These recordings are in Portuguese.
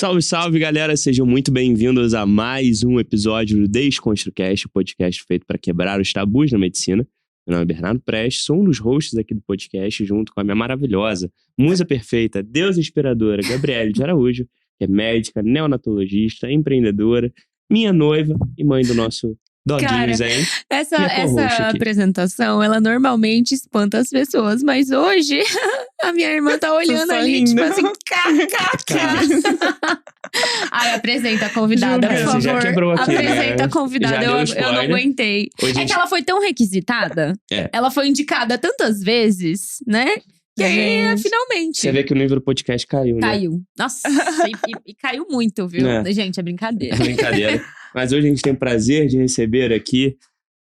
Salve, salve, galera! Sejam muito bem-vindos a mais um episódio do DesconstruCast, podcast feito para quebrar os tabus na medicina. Meu nome é Bernardo Prestes, sou um dos hosts aqui do podcast, junto com a minha maravilhosa, musa perfeita, deusa inspiradora, Gabriele de Araújo, que é médica, neonatologista, empreendedora, minha noiva e mãe do nosso doguinhos, hein? Essa apresentação, ela normalmente espanta as pessoas, mas hoje a minha irmã tá olhando ali, tipo assim, kkk. Ai, apresenta a convidada, por favor. Já quebrou aqui, apresenta a convidada, eu não aguentei. Hoje é que ela foi tão requisitada, ela foi indicada tantas vezes, né? Que aí, finalmente. Você vê que o nível do podcast caiu, né? Caiu. Nossa, e caiu muito, viu? Gente, é brincadeira. É brincadeira. Mas hoje a gente tem o prazer de receber aqui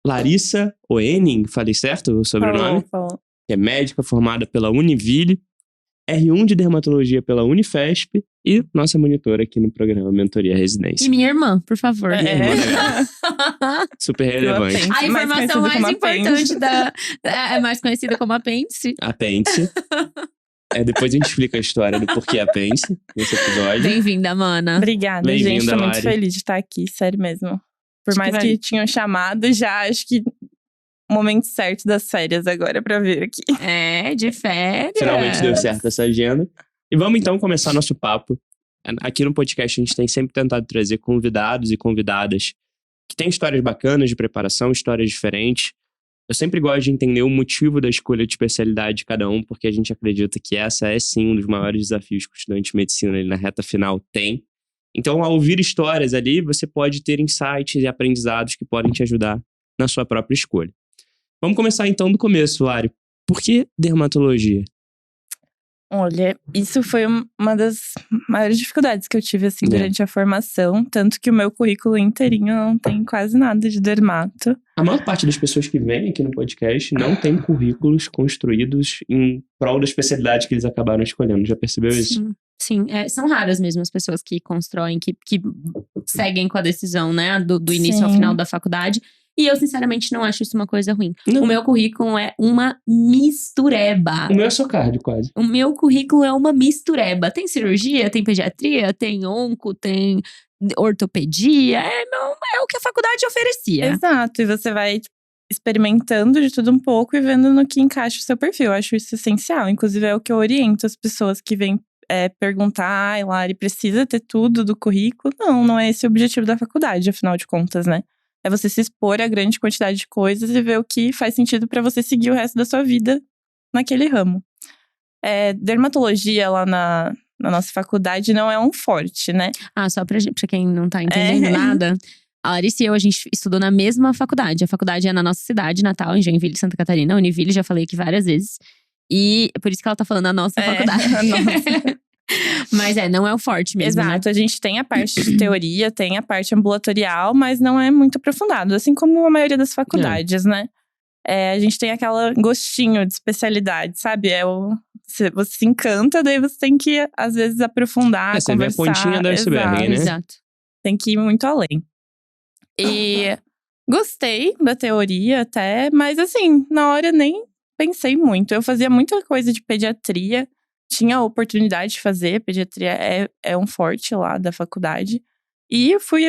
Larissa Oening, falei certo o sobrenome? Falou. Que é médica formada pela Univille, R1 de dermatologia pela Unifesp e nossa monitora aqui no programa Mentoria Residência. E minha irmã, por favor. Minha irmã, legal. Super relevante. A informação mais importante é mais conhecida como apêndice. Apêndice. Depois a gente explica a história do porquê apêndice nesse episódio. Bem-vinda, mana. Obrigada, gente. Tô muito feliz de estar aqui, sério mesmo. Por mais que tinham chamado, já acho que momento certo das férias agora pra vir aqui. De férias. Finalmente deu certo essa agenda. E vamos então começar nosso papo. Aqui no podcast a gente tem sempre tentado trazer convidados e convidadas que têm histórias bacanas de preparação, histórias diferentes. Eu sempre gosto de entender o motivo da escolha de especialidade de cada um, porque a gente acredita que essa é sim um dos maiores desafios que o estudante de medicina ali na reta final tem. Então, ao ouvir histórias ali, você pode ter insights e aprendizados que podem te ajudar na sua própria escolha. Vamos começar então do começo, Lari. Por que dermatologia? Olha, isso foi uma das maiores dificuldades que eu tive, assim, durante a formação. Tanto que o meu currículo inteirinho não tem quase nada de dermato. A maior parte das pessoas que vêm aqui no podcast não tem currículos construídos em prol da especialidade que eles acabaram escolhendo. Já percebeu isso? Sim. São raras mesmo as pessoas que constroem, que seguem com a decisão, né, do início ao final da faculdade. E eu, sinceramente, não acho isso uma coisa ruim. Não. O meu currículo é uma mistureba. O meu é só cardio, quase. O meu currículo é uma mistureba. Tem cirurgia, tem pediatria, tem onco, tem ortopedia. É o que a faculdade oferecia. Exato. E você vai experimentando de tudo um pouco e vendo no que encaixa o seu perfil. Eu acho isso essencial. Inclusive, é o que eu oriento as pessoas que vêm perguntar, Lari, precisa ter tudo do currículo? Não é esse o objetivo da faculdade, afinal de contas, né? É você se expor a grande quantidade de coisas e ver o que faz sentido pra você seguir o resto da sua vida naquele ramo. Dermatologia lá na nossa faculdade não é um forte, né? Só pra quem não tá entendendo nada. A Larissa e eu, a gente estudou na mesma faculdade. A faculdade é na nossa cidade natal, em Joinville, Santa Catarina. Univille, já falei aqui várias vezes. E por isso que ela tá falando a nossa faculdade. A nossa. Mas não é o forte mesmo, Exato, né? A gente tem a parte de teoria, tem a parte ambulatorial, mas não é muito aprofundado, assim como a maioria das faculdades, né? A gente tem aquele gostinho de especialidade, sabe? Você se encanta, daí você tem que, às vezes, aprofundar, você conversar. Vê a pontinha da iceberg, né? Exato. Tem que ir muito além. E gostei da teoria até, mas assim, na hora nem pensei muito. Eu fazia muita coisa de pediatria. Tinha a oportunidade de fazer, pediatria é um forte lá da faculdade. E fui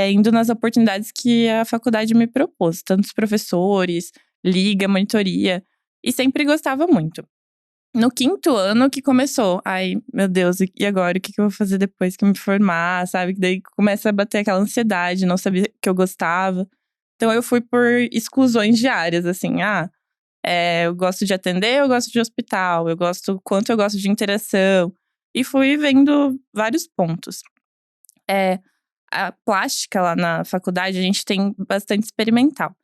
indo nas oportunidades que a faculdade me propôs. Tanto os professores, liga, monitoria. E sempre gostava muito. No 5º ano que começou. Ai, meu Deus, e agora? O que eu vou fazer depois que me formar, sabe? Que daí começa a bater aquela ansiedade, não sabia que eu gostava. Então eu fui por exclusões diárias, assim. Eu gosto de atender, eu gosto de hospital, quanto eu gosto de interação. E fui vendo vários pontos. A plástica lá na faculdade, a gente tem bastante experimental.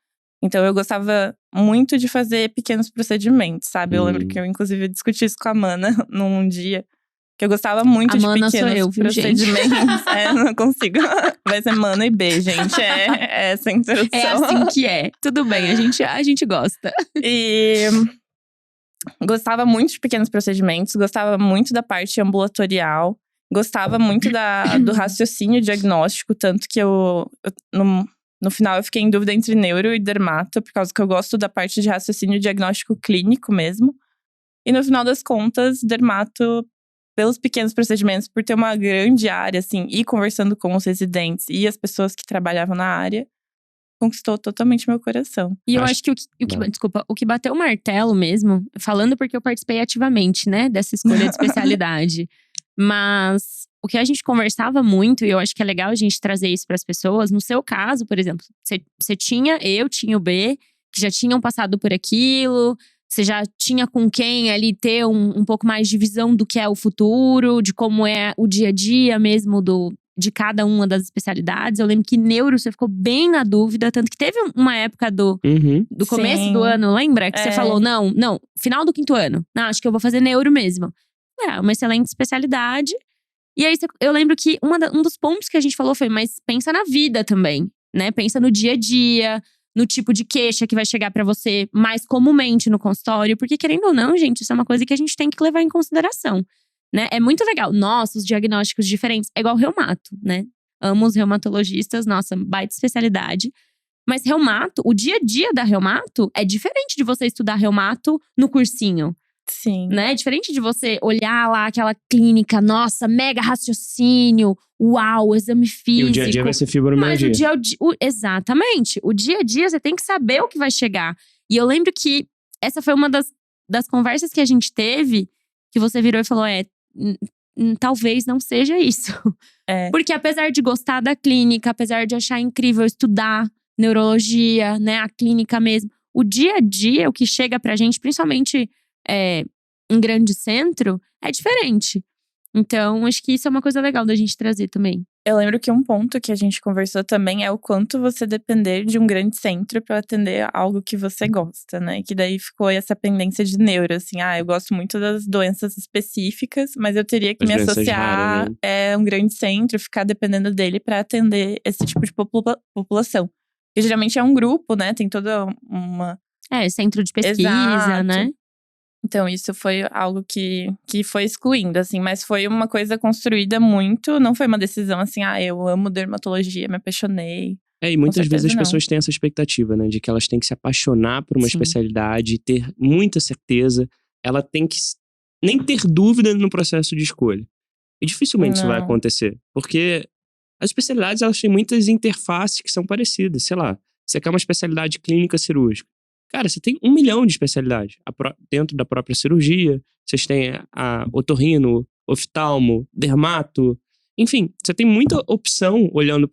Então eu gostava muito de fazer pequenos procedimentos, sabe? Eu lembro que eu, inclusive, discuti isso com a Mana num dia. Que eu gostava muito de pequenos procedimentos. Não consigo. Vai ser Mana e B, gente. Essa a introdução. É assim que é. Tudo bem, a gente gosta. E gostava muito de pequenos procedimentos. Gostava muito da parte ambulatorial. Gostava muito do raciocínio diagnóstico. Tanto que no final eu fiquei em dúvida entre neuro e dermato. Por causa que eu gosto da parte de raciocínio diagnóstico clínico mesmo. E no final das contas, dermato pelos pequenos procedimentos, por ter uma grande área, assim, e conversando com os residentes e as pessoas que trabalhavam na área, conquistou totalmente meu coração. E eu acho que o que bateu o martelo mesmo, falando porque eu participei ativamente, né, dessa escolha de especialidade. Mas o que a gente conversava muito, e eu acho que é legal a gente trazer isso para as pessoas, no seu caso, por exemplo, você tinha o B, que já tinham passado por aquilo, você já tinha com quem ali ter um pouco mais de visão do que é o futuro, de como é o dia a dia mesmo de cada uma das especialidades. Eu lembro que neuro você ficou bem na dúvida, tanto que teve uma época do começo do ano, lembra? Que você falou, não, final do 5º ano. Não, acho que eu vou fazer neuro mesmo. É uma excelente especialidade. E aí eu lembro que um dos pontos que a gente falou foi, mas pensa na vida também, né? Pensa no dia a dia, no tipo de queixa que vai chegar pra você mais comumente no consultório. Porque querendo ou não, gente, isso é uma coisa que a gente tem que levar em consideração. Né? É muito legal. Nossa, os diagnósticos diferentes. É igual reumato, né? Amo os reumatologistas, nossa, baita especialidade. Mas reumato, o dia a dia da reumato é diferente de você estudar reumato no cursinho. Sim. Né? É diferente de você olhar lá aquela clínica, nossa, mega raciocínio, uau, exame físico. E o dia a dia vai ser fibromialgia. Mas exatamente. O dia a dia você tem que saber o que vai chegar. E eu lembro que essa foi uma das conversas que a gente teve, que você virou e falou, talvez não seja isso. Porque apesar de gostar da clínica, apesar de achar incrível estudar neurologia, né, a clínica mesmo, o dia a dia, o que chega pra gente, principalmente em grande centro, é diferente. Então, acho que isso é uma coisa legal da gente trazer também. Eu lembro que um ponto que a gente conversou também é o quanto você depender de um grande centro para atender algo que você gosta, né? Que daí ficou essa pendência de neuro, assim. Eu gosto muito das doenças específicas, mas eu teria que me associar a um grande centro, ficar dependendo dele para atender esse tipo de população. Porque geralmente é um grupo, né? Tem toda uma… centro de pesquisa, né? Então, isso foi algo que foi excluindo, assim. Mas foi uma coisa construída muito… Não foi uma decisão assim, eu amo dermatologia, me apaixonei. E muitas vezes as pessoas têm essa expectativa, né? De que elas têm que se apaixonar por uma especialidade, ter muita certeza. Ela tem que nem ter dúvida no processo de escolha. E dificilmente isso vai acontecer. Porque as especialidades, elas têm muitas interfaces que são parecidas. Sei lá, você quer uma especialidade clínica cirúrgica. Cara, você tem 1 milhão de especialidades dentro da própria cirurgia. Vocês têm a otorrino, oftalmo, dermato. Enfim, você tem muita opção olhando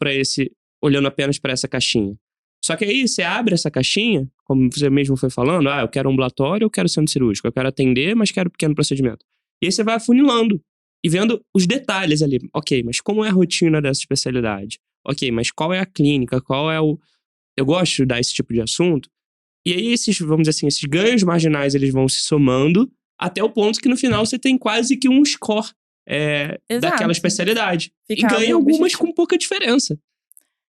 apenas para essa caixinha. Só que aí você abre essa caixinha, como você mesmo foi falando, eu quero ambulatório, eu quero centro cirúrgico, eu quero atender, mas quero pequeno procedimento. E aí você vai afunilando e vendo os detalhes ali. Ok, mas como é a rotina dessa especialidade? Ok, mas qual é a clínica? Qual é o… Eu gosto de estudar esse tipo de assunto. E aí esses ganhos marginais, eles vão se somando até o ponto que no final você tem quase que um score daquela especialidade. E ganha algumas com pouca diferença.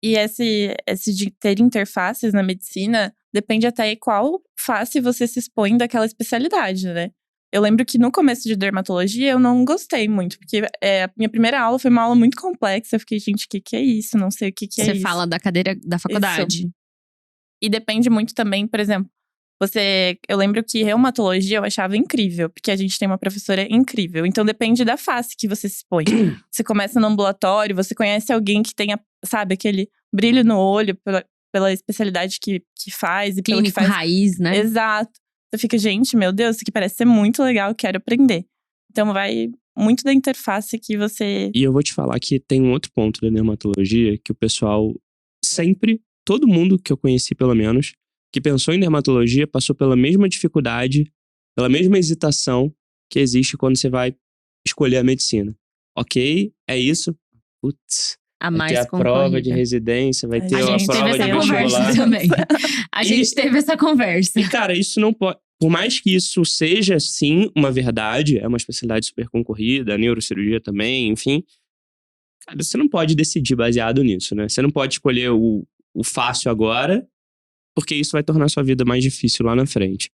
E esse de ter interfaces na medicina depende até qual face você se expõe daquela especialidade, né? Eu lembro que no começo de dermatologia eu não gostei muito, porque a minha primeira aula foi uma aula muito complexa. Eu fiquei, gente, o que é isso? Não sei o que é isso. Você fala da cadeira da faculdade. Isso. E depende muito também, por exemplo, eu lembro que reumatologia eu achava incrível, porque a gente tem uma professora incrível. Então depende da face que você se expõe. Você começa no ambulatório, você conhece alguém que tenha, sabe, aquele brilho no olho pela especialidade que faz. E clínico pelo que faz. Raiz, né? Exato. Você fica, gente, meu Deus, isso aqui parece ser muito legal, eu quero aprender. Então vai muito da interface que você… E eu vou te falar que tem um outro ponto da dermatologia que o pessoal sempre… Todo mundo que eu conheci, pelo menos, que pensou em dermatologia, passou pela mesma dificuldade, pela mesma hesitação que existe quando você vai escolher a medicina. Ok, é isso. Putz, vai ter a prova de residência, vai ter a prova de vestibular. Também. A gente teve essa conversa. E, cara, isso não pode… Por mais que isso seja, sim, uma verdade, é uma especialidade super concorrida, a neurocirurgia também, enfim. Cara, você não pode decidir baseado nisso, né? Você não pode escolher o fácil agora, porque isso vai tornar a sua vida mais difícil lá na frente.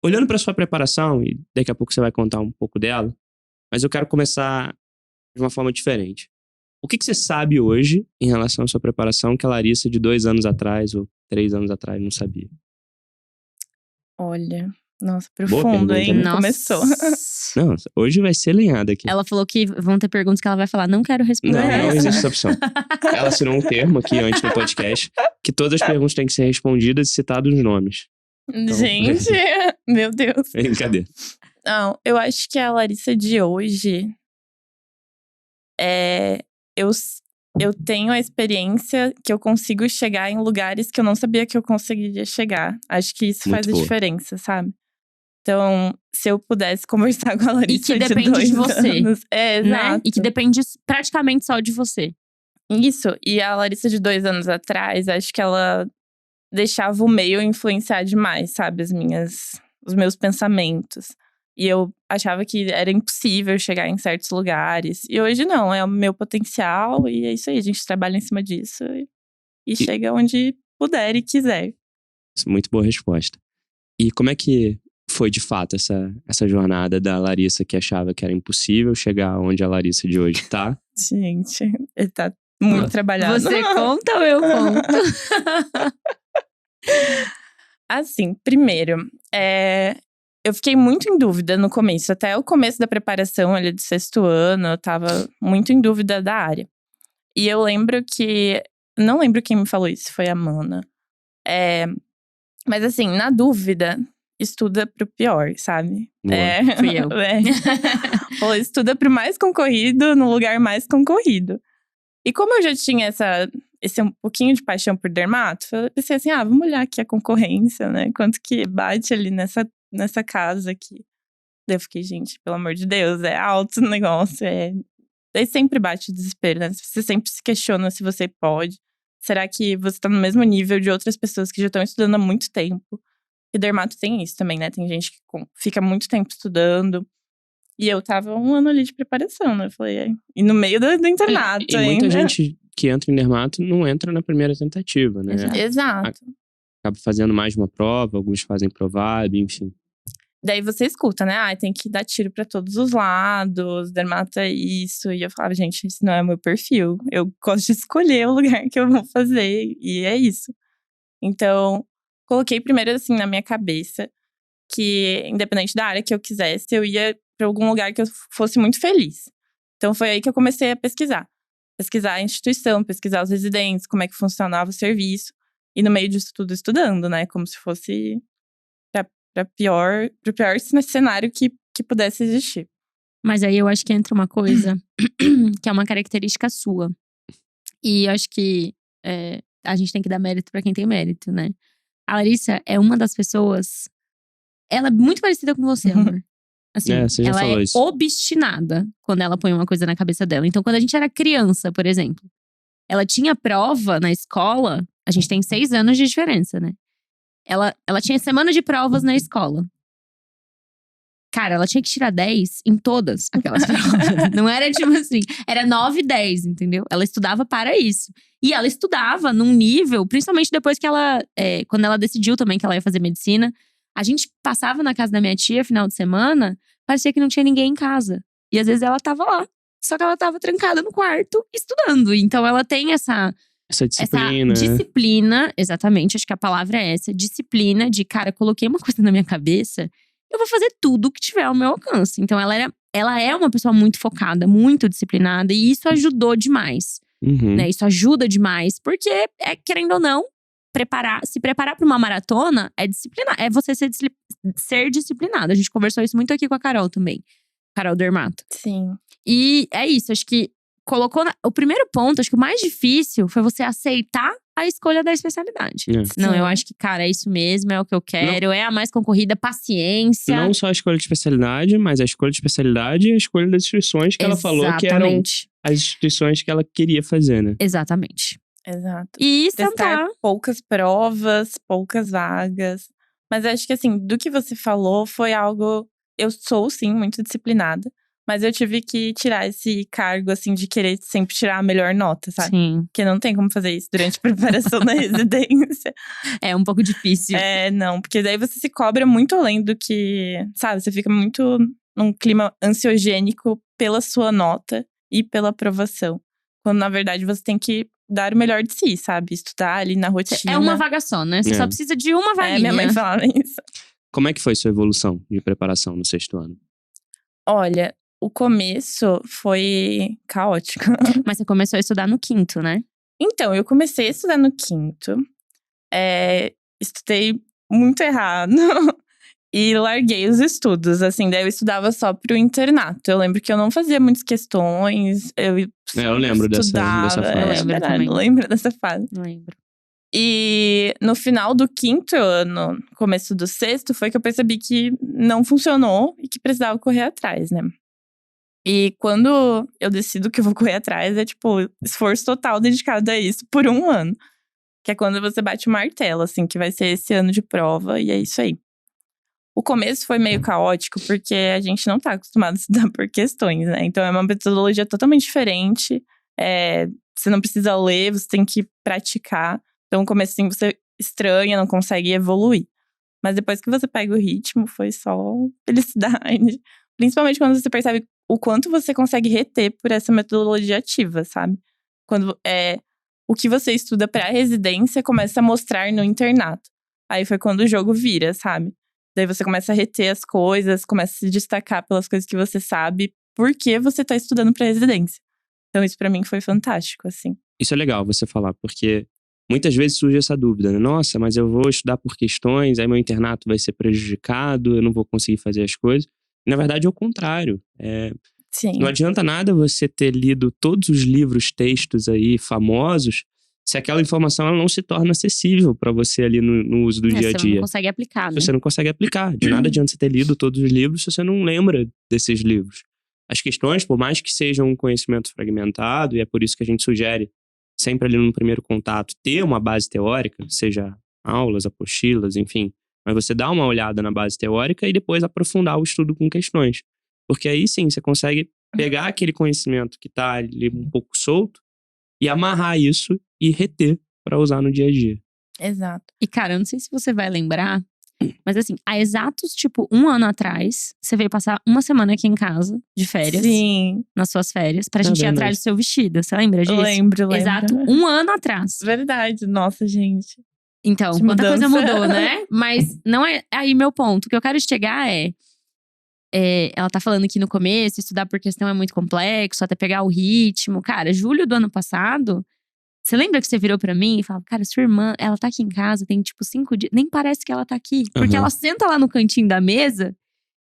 Olhando para sua preparação, e daqui a pouco você vai contar um pouco dela, mas eu quero começar de uma forma diferente. O que você sabe hoje em relação à sua preparação que a Larissa de 2 anos atrás ou 3 anos atrás não sabia? Olha, Nossa, Boa profundo, pergunta, hein? né? Nossa. Começou. Não, hoje vai ser lenhada aqui. Ela falou que vão ter perguntas que ela vai falar, não quero responder. Não existe essa opção. Ela assinou um termo aqui antes no podcast que todas as perguntas têm que ser respondidas e citados os nomes. Gente, meu Deus. Brincadeira. Não, eu acho que a Larissa de hoje eu tenho a experiência que eu consigo chegar em lugares que eu não sabia que eu conseguiria chegar. Acho que isso Muito faz a boa. diferença, sabe? Então, se eu pudesse conversar com a Larissa E que de depende 2 de você, anos… É, né? exato. E que depende praticamente só de você. Isso, e a Larissa de 2 anos atrás, acho que ela deixava o meio influenciar demais, sabe? Os meus pensamentos. E eu achava que era impossível chegar em certos lugares. E hoje não, é o meu potencial e é isso aí. A gente trabalha em cima disso e chega onde puder e quiser. Muito boa resposta. E como é que foi, de fato, essa jornada da Larissa que achava que era impossível chegar onde a Larissa de hoje tá? Gente, ele tá muito trabalhado. Você conta ou eu conto? Assim, primeiro, eu fiquei muito em dúvida no começo. Até o começo da preparação ali do 6º ano, eu tava muito em dúvida da área. E eu lembro que… Não lembro quem me falou isso, foi a Mana. Mas assim, na dúvida, estuda pro pior, sabe? Boa. Fui eu. Ou estuda pro mais concorrido, no lugar mais concorrido. E como eu já tinha esse um pouquinho de paixão por dermato, eu pensei assim, vamos olhar aqui a concorrência, né? Quanto que bate ali nessa casa aqui. Daí eu fiquei, gente, pelo amor de Deus, é alto o negócio. Daí sempre bate o desespero, né? Você sempre se questiona se você pode. Será que você tá no mesmo nível de outras pessoas que já estão estudando há muito tempo? E dermato tem isso também, né? Tem gente que fica muito tempo estudando. E eu tava 1 ano ali de preparação, né? Eu falei, e no meio do internato, E muita gente que entra em dermato não entra na primeira tentativa, né? Exato. Acaba fazendo mais de uma prova, alguns fazem provado, enfim. Daí você escuta, né? Tem que dar tiro pra todos os lados, dermato é isso. E eu falava, gente, isso não é o meu perfil. Eu gosto de escolher o lugar que eu vou fazer, e é isso. Então, coloquei primeiro assim na minha cabeça que, independente da área que eu quisesse, eu ia pra algum lugar que eu fosse muito feliz. Então foi aí que eu comecei a pesquisar. Pesquisar a instituição, pesquisar os residentes, como é que funcionava o serviço. E no meio disso tudo estudando, né? Como se fosse pro pior cenário que pudesse existir. Mas aí eu acho que entra uma coisa que é uma característica sua. E eu acho que a gente tem que dar mérito pra quem tem mérito, né? A Larissa é uma das pessoas… Ela é muito parecida com você, amor. Assim, Você já ela falou é isso. obstinada quando ela põe uma coisa na cabeça dela. Então, quando a gente era criança, por exemplo, ela tinha prova na escola. A gente tem 6 anos de diferença, né? Ela tinha semana de provas na escola. Cara, ela tinha que tirar 10 em todas aquelas provas. Não era tipo assim, era 9 e 10, entendeu? Ela estudava para isso. E ela estudava num nível, principalmente depois que quando ela decidiu também que ela ia fazer medicina. A gente passava na casa da minha tia final de semana, parecia que não tinha ninguém em casa. E às vezes ela tava lá. Só que ela tava trancada no quarto, estudando. Então ela tem essa disciplina. Essa disciplina, exatamente, acho que a palavra é essa. Disciplina de, cara, coloquei uma coisa na minha cabeça, eu vou fazer tudo que tiver ao meu alcance. Então ela é uma pessoa muito focada, muito disciplinada. E isso ajudou demais, né? Isso ajuda demais. Porque, querendo ou não, se preparar para uma maratona é você ser disciplinado. A gente conversou isso muito aqui com a Carol também. Carol Dermato. Sim. E é isso, acho que o primeiro ponto, acho que o mais difícil foi você aceitar a escolha da especialidade. Não, eu acho que, cara, é isso mesmo, é o que eu quero, é a mais concorrida, paciência. Não só a escolha de especialidade, mas a escolha de especialidade e a escolha das instituições que ela falou que eram as instituições que ela queria fazer, né? Exatamente. Exato. E testar poucas provas, poucas vagas. Mas eu acho que assim, do que você falou foi algo… Eu sou, sim, muito disciplinada. Mas eu tive que tirar esse cargo, assim, de querer sempre tirar a melhor nota, sabe? Sim. Porque não tem como fazer isso durante a preparação da residência. É um pouco difícil. Não. Porque daí você se cobra muito além do que… Sabe? Você fica muito num clima ansiogênico pela sua nota e pela aprovação. Quando, na verdade, você tem que dar o melhor de si, sabe? Estudar ali na rotina. É uma vaga só, né? Você só precisa de uma vaguinha. Minha mãe falava isso. Como é que foi sua evolução de preparação no 6º ano? Olha, o começo foi caótico. Mas você começou a estudar no 5º, né? Então, eu comecei a estudar no 5º. Estudei muito errado. E larguei os estudos, assim. Daí eu estudava só pro internato. Eu lembro que eu não fazia muitas questões. Eu lembro dessa fase. Eu lembro dessa fase. Lembro. E no final do 5º ano, começo do 6º, foi que eu percebi que não funcionou e que precisava correr atrás, né? E quando eu decido que eu vou correr atrás, é tipo, esforço total dedicado a isso por 1 ano. Que é quando você bate o martelo, assim, que vai ser esse ano de prova, e é isso aí. O começo foi meio caótico, porque a gente não tá acostumado a estudar por questões, né? Então é uma metodologia totalmente diferente. Você não precisa ler, você tem que praticar. Então, no começo, assim, você estranha, não consegue evoluir. Mas depois que você pega o ritmo, foi só felicidade. Principalmente quando você percebe o quanto você consegue reter por essa metodologia ativa, sabe? Quando o que você estuda pra residência começa a mostrar no internato. Aí foi quando o jogo vira, sabe? Daí você começa a reter as coisas, começa a se destacar pelas coisas que você sabe, porque você tá estudando pra residência. Então isso pra mim foi fantástico, assim. Isso é legal você falar, porque muitas vezes surge essa dúvida, né? Nossa, mas eu vou estudar por questões, aí meu internato vai ser prejudicado, eu não vou conseguir fazer as coisas. Na verdade, é o contrário. Sim. Não adianta nada você ter lido todos os livros, textos aí famosos, se aquela informação ela não se torna acessível para você ali no uso do dia a dia. Você não consegue aplicar, né? Você não consegue aplicar. De nada adianta você ter lido todos os livros se você não lembra desses livros. As questões, por mais que sejam um conhecimento fragmentado, e é por isso que a gente sugere sempre ali no primeiro contato ter uma base teórica, seja aulas, apostilas, enfim. Mas você dá uma olhada na base teórica e depois aprofundar o estudo com questões. Porque aí sim, você consegue pegar aquele conhecimento que tá ali um pouco solto e amarrar isso e reter para usar no dia a dia. Exato. E cara, eu não sei se você vai lembrar, mas assim, há exatos, tipo, 1 ano atrás, você veio passar 1 semana aqui em casa, de férias. Sim. Nas suas férias, pra gente ir atrás do seu vestido. Você lembra disso? Lembro. Exato, 1 ano atrás. Verdade. Nossa, gente. Então, Que quanta coisa mudança. mudou, né? Mas não é aí meu ponto. O que eu quero chegar ela tá falando que no começo, estudar por questão é muito complexo, até pegar o ritmo. Cara, julho do ano passado, você lembra que você virou pra mim e falou: cara, sua irmã, ela tá aqui em casa, tem tipo 5 dias, nem parece que ela tá aqui. Porque ela senta lá no cantinho da mesa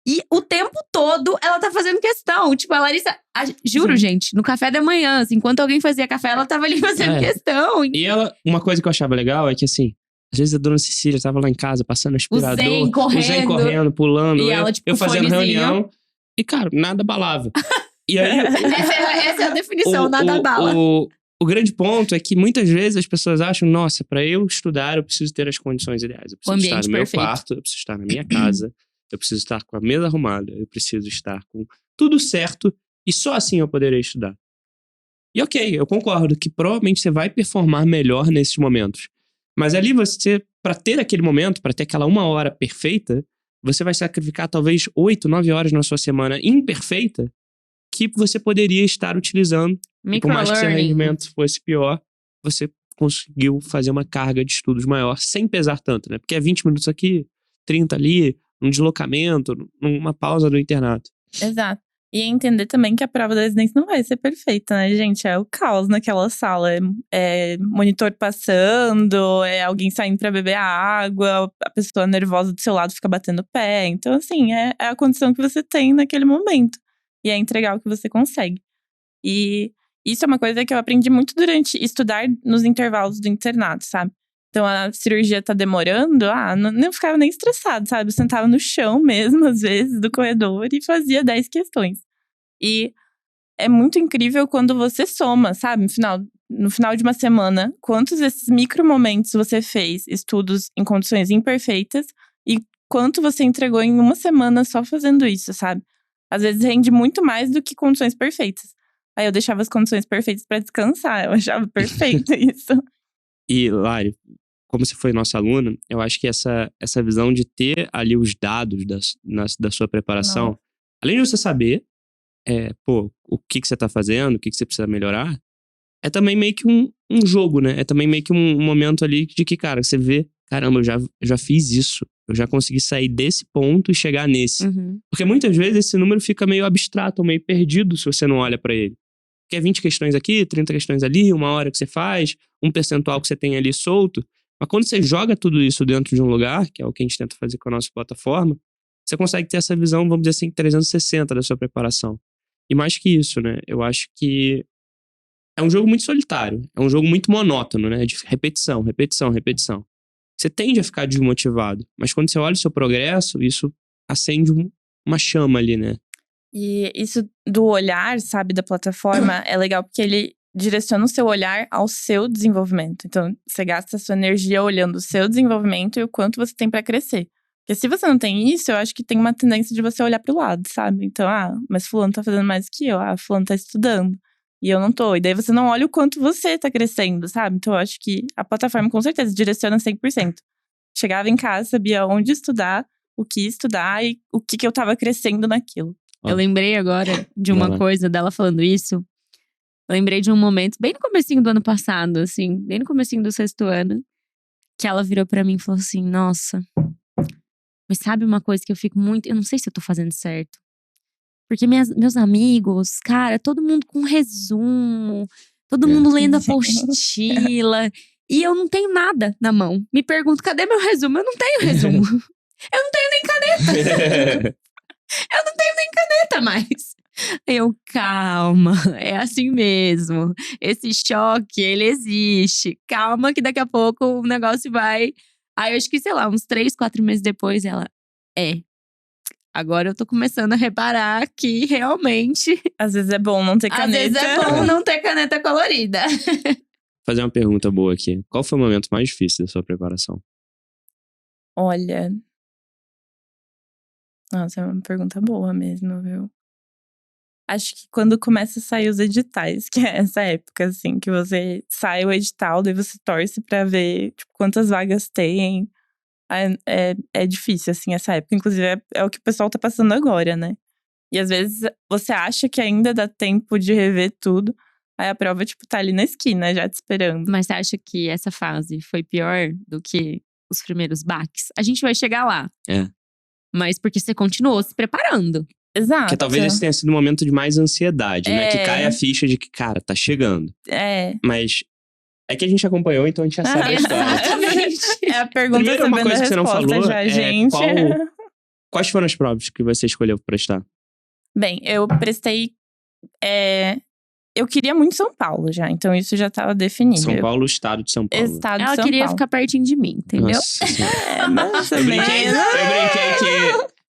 e o tempo todo ela tá fazendo questão. Tipo, a Larissa, juro, gente, no café da manhã, assim, enquanto alguém fazia café, ela tava ali fazendo questão. E ela, uma coisa que eu achava legal é que assim, às vezes a dona Cecília tava lá em casa passando aspirador, o Zen correndo, pulando, e ela, tipo, eu fazendo fonezinho. reunião. E, cara, nada abalava. E aí, essa é a definição, nada abala. O grande ponto é que muitas vezes as pessoas acham, nossa, pra eu estudar eu preciso ter as condições ideais. Eu preciso estar no meu quarto, eu preciso estar na minha casa, eu preciso estar com a mesa arrumada, eu preciso estar com tudo certo e só assim eu poderei estudar. E ok, eu concordo que provavelmente você vai performar melhor nesses momentos. Mas ali você, pra ter aquele momento, pra ter aquela 1 hora perfeita, você vai sacrificar talvez 8, 9 horas na sua semana imperfeita que você poderia estar utilizando. E por mais que seu rendimento fosse pior, você conseguiu fazer uma carga de estudos maior sem pesar tanto, né? Porque é 20 minutos aqui, 30 ali, um deslocamento, numa pausa do internato. Exato. E entender também que a prova da residência não vai ser perfeita, né, gente? É o caos naquela sala. É monitor passando, é alguém saindo pra beber água, a pessoa nervosa do seu lado fica batendo o pé. Então, assim, é a condição que você tem naquele momento. E é entregar o que você consegue. E isso é uma coisa que eu aprendi muito durante estudar nos intervalos do internato, sabe? Então, a cirurgia tá demorando, não ficava nem estressado, sabe? Eu sentava no chão mesmo, às vezes, do corredor e fazia 10 questões. E é muito incrível quando você soma, sabe? No final de uma semana, quantos desses micro momentos você fez estudos em condições imperfeitas e quanto você entregou em 1 semana só fazendo isso, sabe? Às vezes rende muito mais do que condições perfeitas. Aí eu deixava as condições perfeitas pra descansar, eu achava perfeito isso. E, Lari, como você foi nossa aluna, eu acho que essa visão de ter ali os dados da sua preparação, além de você saber, o que você tá fazendo, o que você precisa melhorar, é também meio que um jogo, né? É também meio que um momento ali de que, cara, você vê, caramba, eu já fiz isso eu já consegui sair desse ponto e chegar nesse. Porque muitas vezes esse número fica meio abstrato, meio perdido se você não olha pra ele. Porque é 20 questões aqui, 30 questões ali, 1 hora que você faz, um percentual que você tem ali solto. Mas quando você joga tudo isso dentro de um lugar, que é o que a gente tenta fazer com a nossa plataforma, você consegue ter essa visão, vamos dizer assim, 360 da sua preparação. E mais que isso, né? Eu acho que é um jogo muito solitário. É um jogo muito monótono, né? De repetição, repetição, repetição. Você tende a ficar desmotivado. Mas quando você olha o seu progresso, isso acende uma chama ali, né? E isso do olhar, sabe, da plataforma, é legal porque ele direciona o seu olhar ao seu desenvolvimento. Então, você gasta a sua energia olhando o seu desenvolvimento e o quanto você tem pra crescer. Porque se você não tem isso, eu acho que tem uma tendência de você olhar pro lado, sabe? Então, mas fulano tá fazendo mais que eu. Fulano tá estudando. E eu não tô. E daí você não olha o quanto você tá crescendo, sabe? Então, eu acho que a plataforma, com certeza, direciona 100%. Chegava em casa, sabia onde estudar, o que estudar e o que eu tava crescendo naquilo. Eu lembrei agora de uma coisa dela falando isso. Eu lembrei de um momento, bem no comecinho do ano passado, assim. Bem no comecinho do 6º ano. Que ela virou pra mim e falou assim, nossa… Mas sabe uma coisa que eu fico muito… Eu não sei se eu tô fazendo certo. Porque meus amigos, cara, todo mundo com resumo. Todo mundo lendo apostila. E eu não tenho nada na mão. Me pergunto, cadê meu resumo? Eu não tenho resumo. Eu não tenho nem caneta. Eu não tenho nem caneta mais. Eu, calma, é assim mesmo. Esse choque, ele existe. Calma que daqui a pouco o negócio vai… Aí eu acho que, sei lá, uns 3, 4 meses depois ela… Agora eu tô começando a reparar que realmente… Às vezes é bom não ter caneta. Às vezes é bom não ter caneta colorida. Fazer uma pergunta boa aqui. Qual foi o momento mais difícil da sua preparação? Olha… Nossa, é uma pergunta boa mesmo, viu? Acho que quando começa a sair os editais, que é essa época, assim, que você sai o edital, daí você torce pra ver, tipo, quantas vagas tem. É difícil, assim, essa época. Inclusive, é o que o pessoal tá passando agora, né? E às vezes, você acha que ainda dá tempo de rever tudo. Aí a prova, tipo, tá ali na esquina, já te esperando. Mas você acha que essa fase foi pior do que os primeiros baques? A gente vai chegar lá. Mas porque você continuou se preparando. Exato. Porque talvez esse tenha sido um momento de mais ansiedade, né? Que cai a ficha de que, cara, tá chegando. Mas é que a gente acompanhou, então a gente já sabe a história. Exatamente. É a pergunta. Primeiro, uma coisa que você não falou já, gente. Quais foram as provas que você escolheu prestar? Bem, eu prestei… Eu queria muito São Paulo já, então isso já tava definido. São Paulo, estado de São Paulo. Estado de Ela São queria Paulo. ficar pertinho de mim, entendeu? Nossa, eu brinquei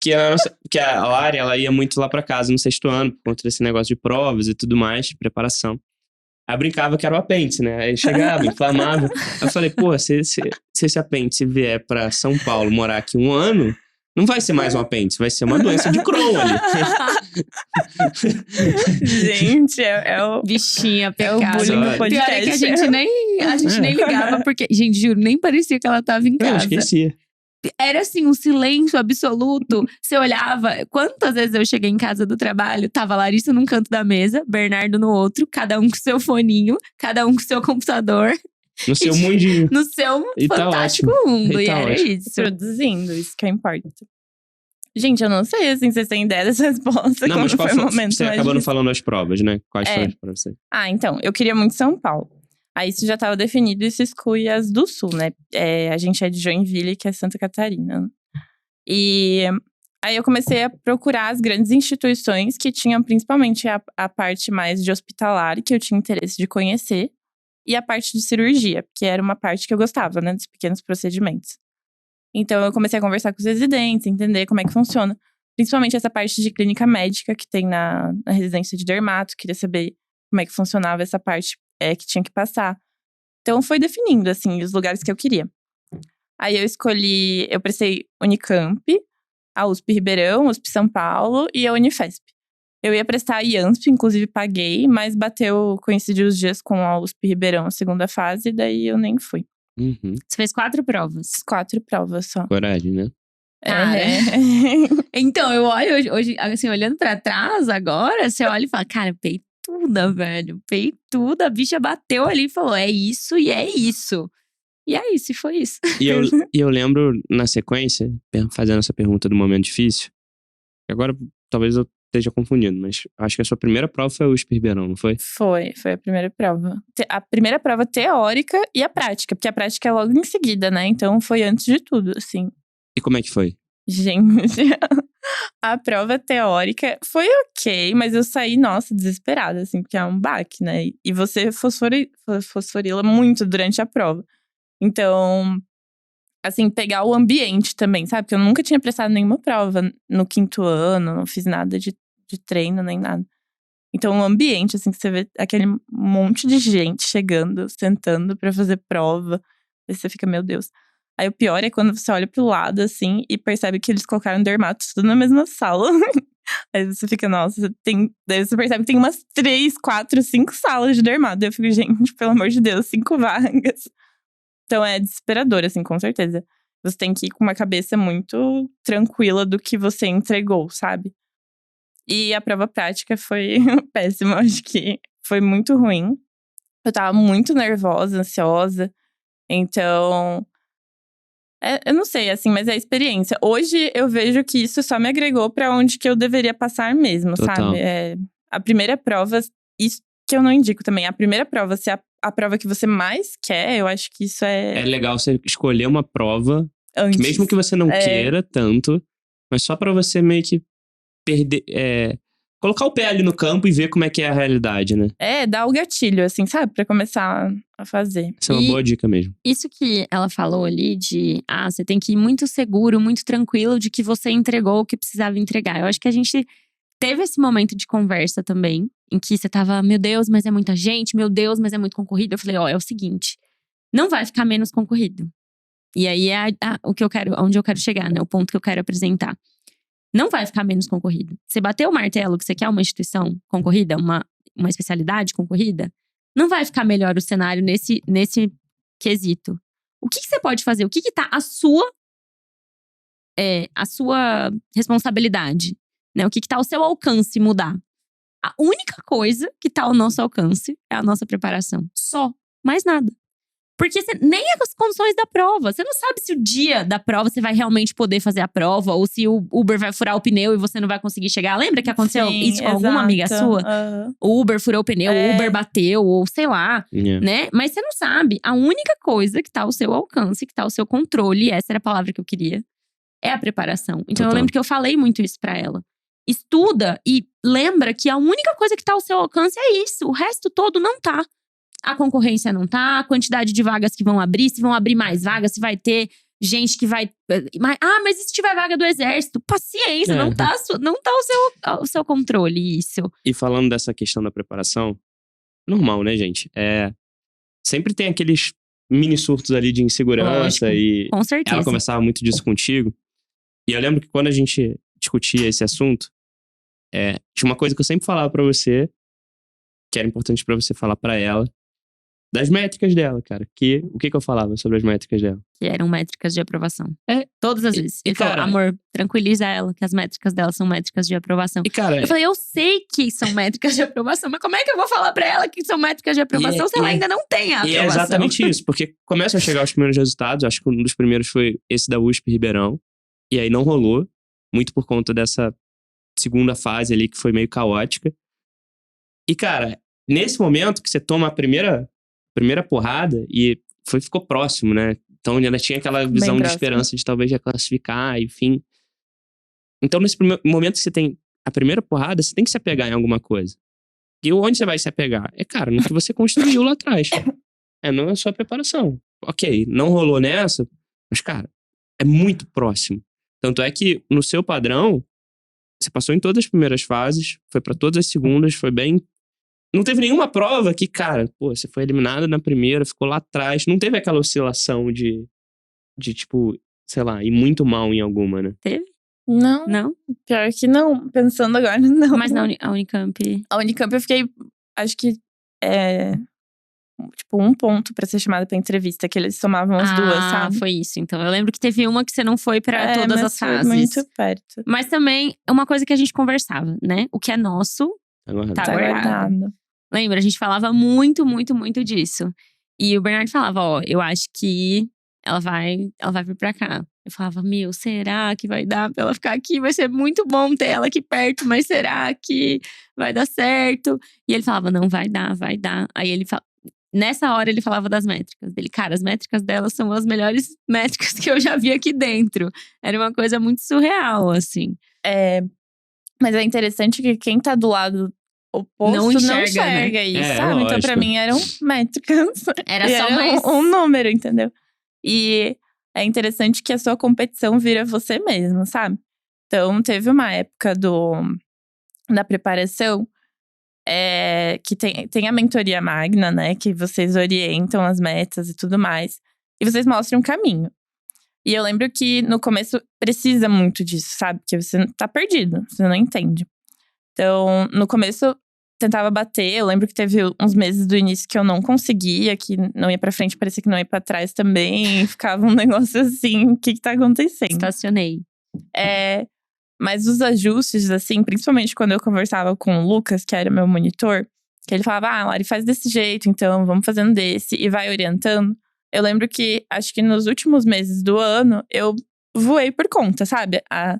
que a Lari, ela ia muito lá pra casa no 6º ano, por conta desse negócio de provas e tudo mais, de preparação. Aí eu brincava que era o apêndice, né? Aí chegava, inflamava. Aí eu falei, pô, se esse apêndice vier pra São Paulo morar aqui 1 ano, não vai ser mais um apêndice, vai ser uma doença de Crohn ali. Gente, é o… Bichinha, pecado. É o bullying no podcast. Pior é que a gente nem ligava, porque… Gente, juro, nem parecia que ela tava em casa. Eu esquecia. Era assim, um silêncio absoluto. Você olhava… Quantas vezes eu cheguei em casa do trabalho, tava Larissa num canto da mesa, Bernardo no outro, cada um com seu foninho, cada um com seu computador. No seu mundinho. No seu E fantástico tá mundo. E era ótimo. isso. Produzindo, isso que importa. Gente, eu não sei, assim, vocês têm ideia dessa resposta. Não, mas qual foi o foi? momento Você mais acabou não difícil. falando as provas, né? Quais foram pra você? Então, eu queria muito São Paulo. Aí isso já tava definido, isso exclui as do Sul, né? A gente é de Joinville, que é Santa Catarina. E aí eu comecei a procurar as grandes instituições que tinham principalmente a parte mais de hospitalar, que eu tinha interesse de conhecer, e a parte de cirurgia, que era uma parte que eu gostava, né? Dos pequenos procedimentos. Então eu comecei a conversar com os residentes, entender como é que funciona. Principalmente essa parte de clínica médica que tem na residência de dermato. Queria saber como é que funcionava essa parte que tinha que passar. Então foi definindo, assim, os lugares que eu queria. Aí eu prestei Unicamp, a USP Ribeirão, USP São Paulo e a Unifesp. Eu ia prestar a IANSP, inclusive paguei, mas coincidiu os dias com a USP Ribeirão, a 2ª fase, daí eu nem fui. Uhum. Você fez 4 provas. 4 provas só. Coragem, né? Cara. Então, eu olho hoje, assim, olhando pra trás agora, você olha e fala, cara, peituda, velho. Peituda, a bicha bateu ali e falou, é isso e é isso. E é isso, e foi isso. E eu lembro, na sequência, fazendo essa pergunta do momento difícil, agora talvez eu esteja confundindo, mas acho que a sua primeira prova foi a USP Ribeirão, não foi? Foi a primeira prova. A primeira prova teórica e a prática, porque a prática é logo em seguida, né? Então foi antes de tudo, assim. E como é que foi? Gente, a prova teórica foi ok, mas eu saí, nossa, desesperada, assim, porque é um baque, né? E você fosforila muito durante a prova. Então, assim, pegar o ambiente também, sabe? Porque eu nunca tinha prestado nenhuma prova no 5º ano, não fiz nada de treino, nem nada. Então, o ambiente, assim, que você vê aquele monte de gente chegando, sentando pra fazer prova. Aí você fica, meu Deus. Aí o pior é quando você olha pro lado, assim, e percebe que eles colocaram dermatos tudo na mesma sala. Aí você fica, nossa, daí você percebe que tem umas 3, 4, 5 salas de dermato. Daí eu fico, gente, pelo amor de Deus, 5 vagas. Então é desesperador, assim, com certeza. Você tem que ir com uma cabeça muito tranquila do que você entregou, sabe? E a prova prática foi péssima, acho que foi muito ruim. Eu tava muito nervosa, ansiosa. Então, eu não sei, assim, mas é a experiência. Hoje eu vejo que isso só me agregou pra onde que eu deveria passar mesmo, Total. sabe? A primeira prova, isso que eu não indico também. A primeira prova, se a prova que você mais quer, eu acho que isso É legal você escolher uma prova, antes. que mesmo que você não queira tanto, mas só pra você meio que colocar o pé ali no campo e ver como é que é a realidade, né? Dar o gatilho, assim, sabe? Pra começar a fazer. Essa é uma boa dica mesmo. Isso que ela falou ali de… você tem que ir muito seguro, muito tranquilo de que você entregou o que precisava entregar. Eu acho que a gente teve esse momento de conversa também. Em que você tava, meu Deus, mas é muita gente. Meu Deus, mas é muito concorrido. Eu falei, é o seguinte. Não vai ficar menos concorrido. E aí é o que eu quero, onde eu quero chegar, né? O ponto que eu quero apresentar. Não vai ficar menos concorrido. Você bateu o martelo que você quer uma instituição concorrida, uma especialidade concorrida, não vai ficar melhor o cenário nesse quesito. O que você pode fazer? O que tá a sua responsabilidade? Né? O que tá ao seu alcance mudar? A única coisa que tá ao nosso alcance é a nossa preparação. Só. Mais nada. Porque nem as condições da prova. Você não sabe se o dia da prova você vai realmente poder fazer a prova. Ou se o Uber vai furar o pneu e você não vai conseguir chegar. Lembra que aconteceu isso com alguma amiga sua? O Uber furou o pneu, o Uber bateu, ou sei lá. Né? Mas você não sabe. A única coisa que tá ao seu alcance, que tá ao seu controle, e essa era a palavra que eu queria, é a preparação. Então eu lembro que eu falei muito isso pra ela. Estuda e lembra que a única coisa que tá ao seu alcance é isso. O resto todo não tá. A concorrência não tá, a quantidade de vagas que vão abrir, se vão abrir mais vagas, se vai ter gente que vai… mas e se tiver vaga do exército? Paciência, não tá ao seu controle isso. E falando dessa questão da preparação, normal, né, gente? Sempre tem aqueles mini surtos ali de insegurança. Lógico, e com certeza. Ela conversava muito disso contigo. E eu lembro que quando a gente discutia esse assunto, tinha uma coisa que eu sempre falava pra você, que era importante pra você falar pra ela, das métricas dela, cara. O que eu falava sobre as métricas dela? Que eram métricas de aprovação. Todas as vezes. E falou, cara, amor, tranquiliza ela, que as métricas dela são métricas de aprovação. E cara, eu falei, eu sei que são métricas de aprovação, mas como é que eu vou falar pra ela que são métricas de aprovação se ela ainda não tem a aprovação? E é exatamente isso, porque começam a chegar os primeiros resultados. Acho que um dos primeiros foi esse da USP Ribeirão. E aí não rolou, muito por conta dessa segunda fase ali que foi meio caótica. E cara, nesse momento que você toma a primeira porrada e ficou próximo, né? Então ainda tinha aquela visão de esperança de talvez já classificar, enfim. Então nesse primeiro momento que você tem a primeira porrada, você tem que se apegar em alguma coisa. E onde você vai se apegar? Cara, no que você construiu lá atrás. Na sua preparação. Ok, não rolou nessa, mas cara, é muito próximo. Tanto é que no seu padrão, você passou em todas as primeiras fases, foi pra todas as segundas, foi bem… Não teve nenhuma prova que, cara, você foi eliminada na primeira, ficou lá atrás. Não teve aquela oscilação de tipo, sei lá, ir muito mal em alguma, né? Teve? Não. Não? Pior que não. Pensando agora, não. Mas na Unicamp… A Unicamp eu fiquei, acho que, tipo, 1 ponto pra ser chamada pra entrevista, que eles somavam as duas, sabe? Foi isso. Então, eu lembro que teve uma que você não foi pra todas as fases. Muito perto. Mas também é uma coisa que a gente conversava, né? O que é nosso, tá guardado. Lembra? A gente falava muito, muito, muito disso. E o Bernardo falava, ó, eu acho que ela vai vir pra cá. Eu falava, meu, será que vai dar pra ela ficar aqui? Vai ser muito bom ter ela aqui perto, mas será que vai dar certo? E ele falava, não, vai dar. Aí ele nessa hora ele falava das métricas dele. Cara, as métricas dela são as melhores métricas que eu já vi aqui dentro. Era uma coisa muito surreal, assim. Mas é interessante que quem tá do lado oposto não enxerga isso, sabe? Lógico. Então pra mim eram métricas. Era só mais… um número, entendeu? E é interessante que a sua competição vira você mesmo, sabe? Então teve uma época da preparação que tem a mentoria Magna, né? Que vocês orientam as metas e tudo mais. E vocês mostram um caminho. E eu lembro que no começo precisa muito disso, sabe? Porque você tá perdido, você não entende. Então, no começo, tentava bater. Eu lembro que teve uns meses do início que eu não conseguia, que não ia pra frente, parecia que não ia pra trás também. Ficava um negócio assim, o que tá acontecendo? Estacionei. Mas os ajustes, assim, principalmente quando eu conversava com o Lucas, que era meu monitor, que ele falava, Lari, faz desse jeito, então, vamos fazendo desse, e vai orientando. Eu lembro que, acho que nos últimos meses do ano, eu voei por conta, sabe? A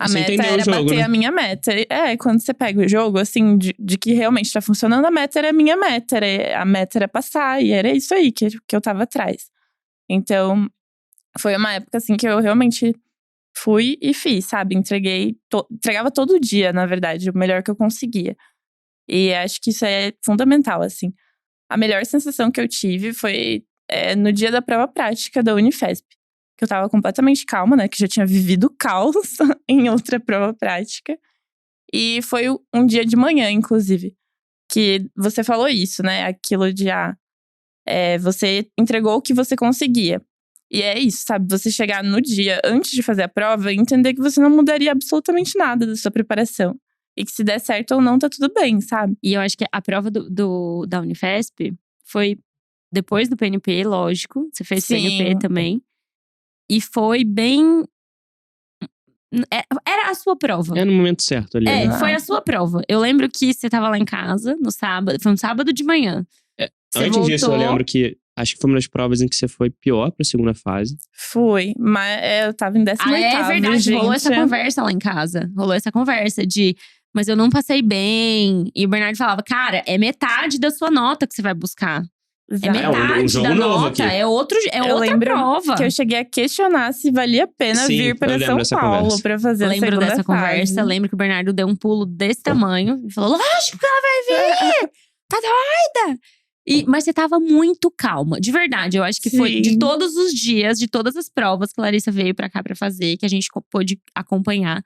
meta era bater a minha meta. Quando você pega o jogo, assim, de que realmente tá funcionando, a meta era a minha meta. A meta era passar, e era isso aí que eu tava atrás. Então, foi uma época, assim, que eu realmente fui e fiz, sabe? Entregava todo dia, na verdade, o melhor que eu conseguia. E acho que isso é fundamental, assim. A melhor sensação que eu tive foi no dia da prova prática da Unifesp. Que eu tava completamente calma, né? Que já tinha vivido caos em outra prova prática. E foi um dia de manhã, inclusive. Que você falou isso, né? Aquilo de, você entregou o que você conseguia. E é isso, sabe? Você chegar no dia antes de fazer a prova e entender que você não mudaria absolutamente nada da sua preparação. E que se der certo ou não, tá tudo bem, sabe? E eu acho que a prova da Unifesp foi depois do PNP, lógico. Você fez PNP também. E foi bem… Era a sua prova. É no momento certo ali. Foi a sua prova. Eu lembro que você tava lá em casa no sábado. Foi um sábado de manhã. Antes disso, eu lembro que… Acho que foi uma das provas em que você foi pior pra segunda fase. Fui, mas eu tava em 18º, é verdade, gente. Rolou essa conversa lá em casa. Rolou essa conversa de… Mas eu não passei bem. E o Bernardo falava, cara, é metade da sua nota que você vai buscar. Exato. É metade da nota, é outra prova. Que eu cheguei a questionar se valia a pena vir para São Paulo pra fazer a segunda Lembro dessa fase. Conversa, lembro que o Bernardo deu um pulo desse tamanho e falou: lógico que ela vai vir! Tá doida! Mas você tava muito calma, de verdade. Eu acho que foi de todos os dias, de todas as provas que a Larissa veio pra cá pra fazer, que a gente pôde acompanhar.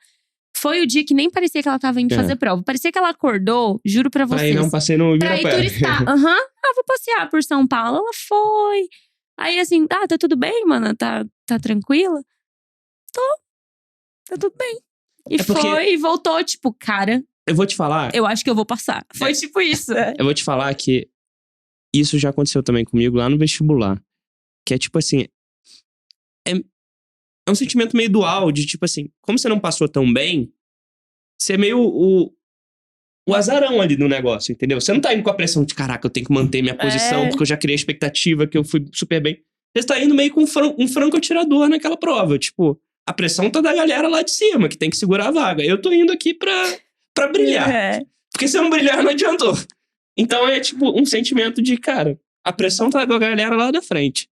Foi o dia que nem parecia que ela tava indo fazer prova. Parecia que ela acordou, juro pra vocês. Aí não passei no pra ir turistar. Vou passear por São Paulo. Ela foi. Aí assim, tá tudo bem, mana? Tá tranquila? Tá tudo bem. E foi e voltou, tipo, cara… Eu vou te falar… Eu acho que eu vou passar. Foi tipo isso. Eu vou te falar que isso já aconteceu também comigo lá no vestibular. Que é tipo assim… É um sentimento meio dual de tipo assim… Como você não passou tão bem… Você é meio o azarão ali do negócio, entendeu? Você não tá indo com a pressão de caraca, eu tenho que manter minha posição porque eu já criei a expectativa que eu fui super bem. Você tá indo meio com um franco atirador naquela prova. Tipo, a pressão tá da galera lá de cima, que tem que segurar a vaga. Eu tô indo aqui pra brilhar. Porque se eu não brilhar, não adiantou. Então é tipo um sentimento de, cara, a pressão tá da galera lá da frente.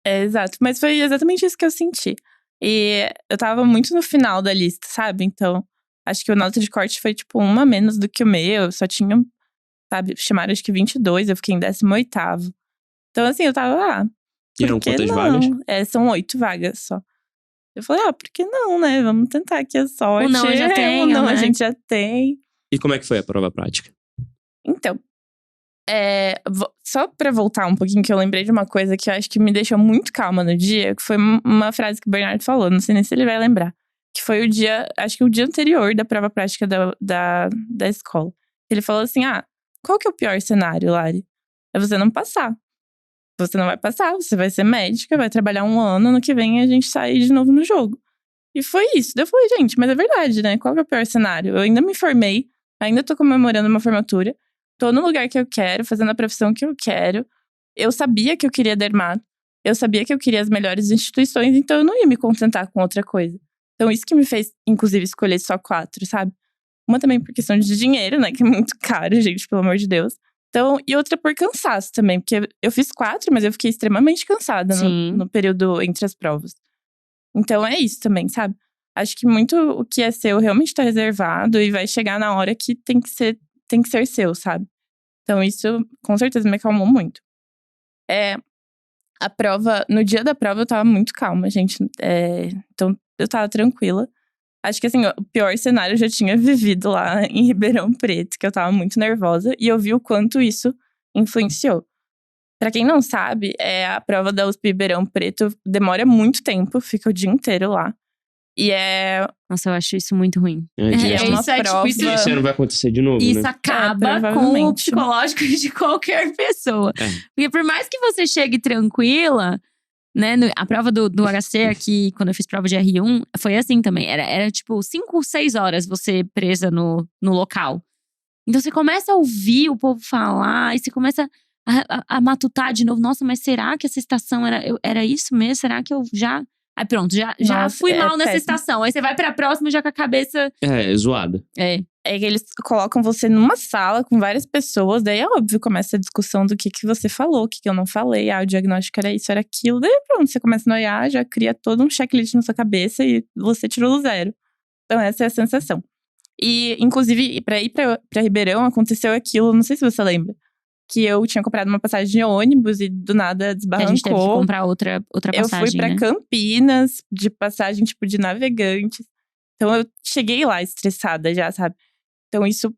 Exato, mas foi exatamente isso que eu senti. E eu tava muito no final da lista, sabe? Então, acho que o nota de corte foi tipo uma a menos do que o meu. Só tinha, sabe, chamaram acho que 22, eu fiquei em 18º. Então assim, eu tava, E eram quantas vagas? São 8 vagas só. Eu falei, por que não, né? Vamos tentar aqui a sorte. O não eu já tenho, não, né? a gente já tem. E como é que foi a prova prática? Então, só pra voltar um pouquinho, que eu lembrei de uma coisa que eu acho que me deixou muito calma no dia, que foi uma frase que o Bernardo falou, não sei nem se ele vai lembrar. Que foi o dia, acho que o dia anterior da prova prática da escola. Ele falou assim, qual que é o pior cenário, Lari? É você não passar. Você não vai passar, você vai ser médica, vai trabalhar 1 ano, ano que vem a gente sai de novo no jogo. E foi isso. Daí eu falei, gente, mas é verdade, né? Qual que é o pior cenário? Eu ainda me formei, ainda tô comemorando uma formatura, tô no lugar que eu quero, fazendo a profissão que eu quero. eu sabia que eu queria dermato, eu sabia que eu queria as melhores instituições, então eu não ia me contentar com outra coisa. Então isso que me fez, inclusive, escolher só 4, sabe? Uma também por questão de dinheiro, né? Que é muito caro, gente, pelo amor de Deus. Então, e outra por cansaço também, porque eu fiz 4, mas eu fiquei extremamente cansada no período entre as provas. Então é isso também, sabe? Acho que muito o que é seu realmente tá reservado e vai chegar na hora que tem que ser seu, sabe? Então isso com certeza me acalmou muito. A prova, no dia da prova eu tava muito calma, gente. Então eu tava tranquila. Acho que assim, o pior cenário eu já tinha vivido lá em Ribeirão Preto, que eu tava muito nervosa. E eu vi o quanto isso influenciou. Pra quem não sabe, a prova da USP Ribeirão Preto demora muito tempo, fica o dia inteiro lá. E Nossa, eu acho isso muito ruim. É uma prova… Isso não vai acontecer de novo, isso né? acaba com o psicológico de qualquer pessoa. Porque por mais que você chegue tranquila, né? A prova do HC aqui, quando eu fiz prova de R1, foi assim também. Era tipo 5 ou 6 horas você presa no local. Então você começa a ouvir o povo falar, e você começa a matutar de novo. Nossa, mas será que essa estação era isso mesmo? Será que eu já… Aí pronto, já fui mal nessa estação. Aí você vai pra próxima já com a cabeça… zoada. É que eles colocam você numa sala com várias pessoas. Daí é óbvio, começa a discussão do que você falou, o que eu não falei. O diagnóstico era isso, era aquilo. Daí pronto, você começa a noiar, já cria todo um checklist na sua cabeça e você tirou o 0. Então essa é a sensação. E, inclusive, pra ir pra Ribeirão, aconteceu aquilo, não sei se você lembra. Que eu tinha comprado uma passagem de ônibus e do nada desbarrancou. A gente teve que comprar outra passagem, eu fui pra Campinas, de passagem, tipo, de Navegantes. Então, eu cheguei lá estressada já, sabe? Então, isso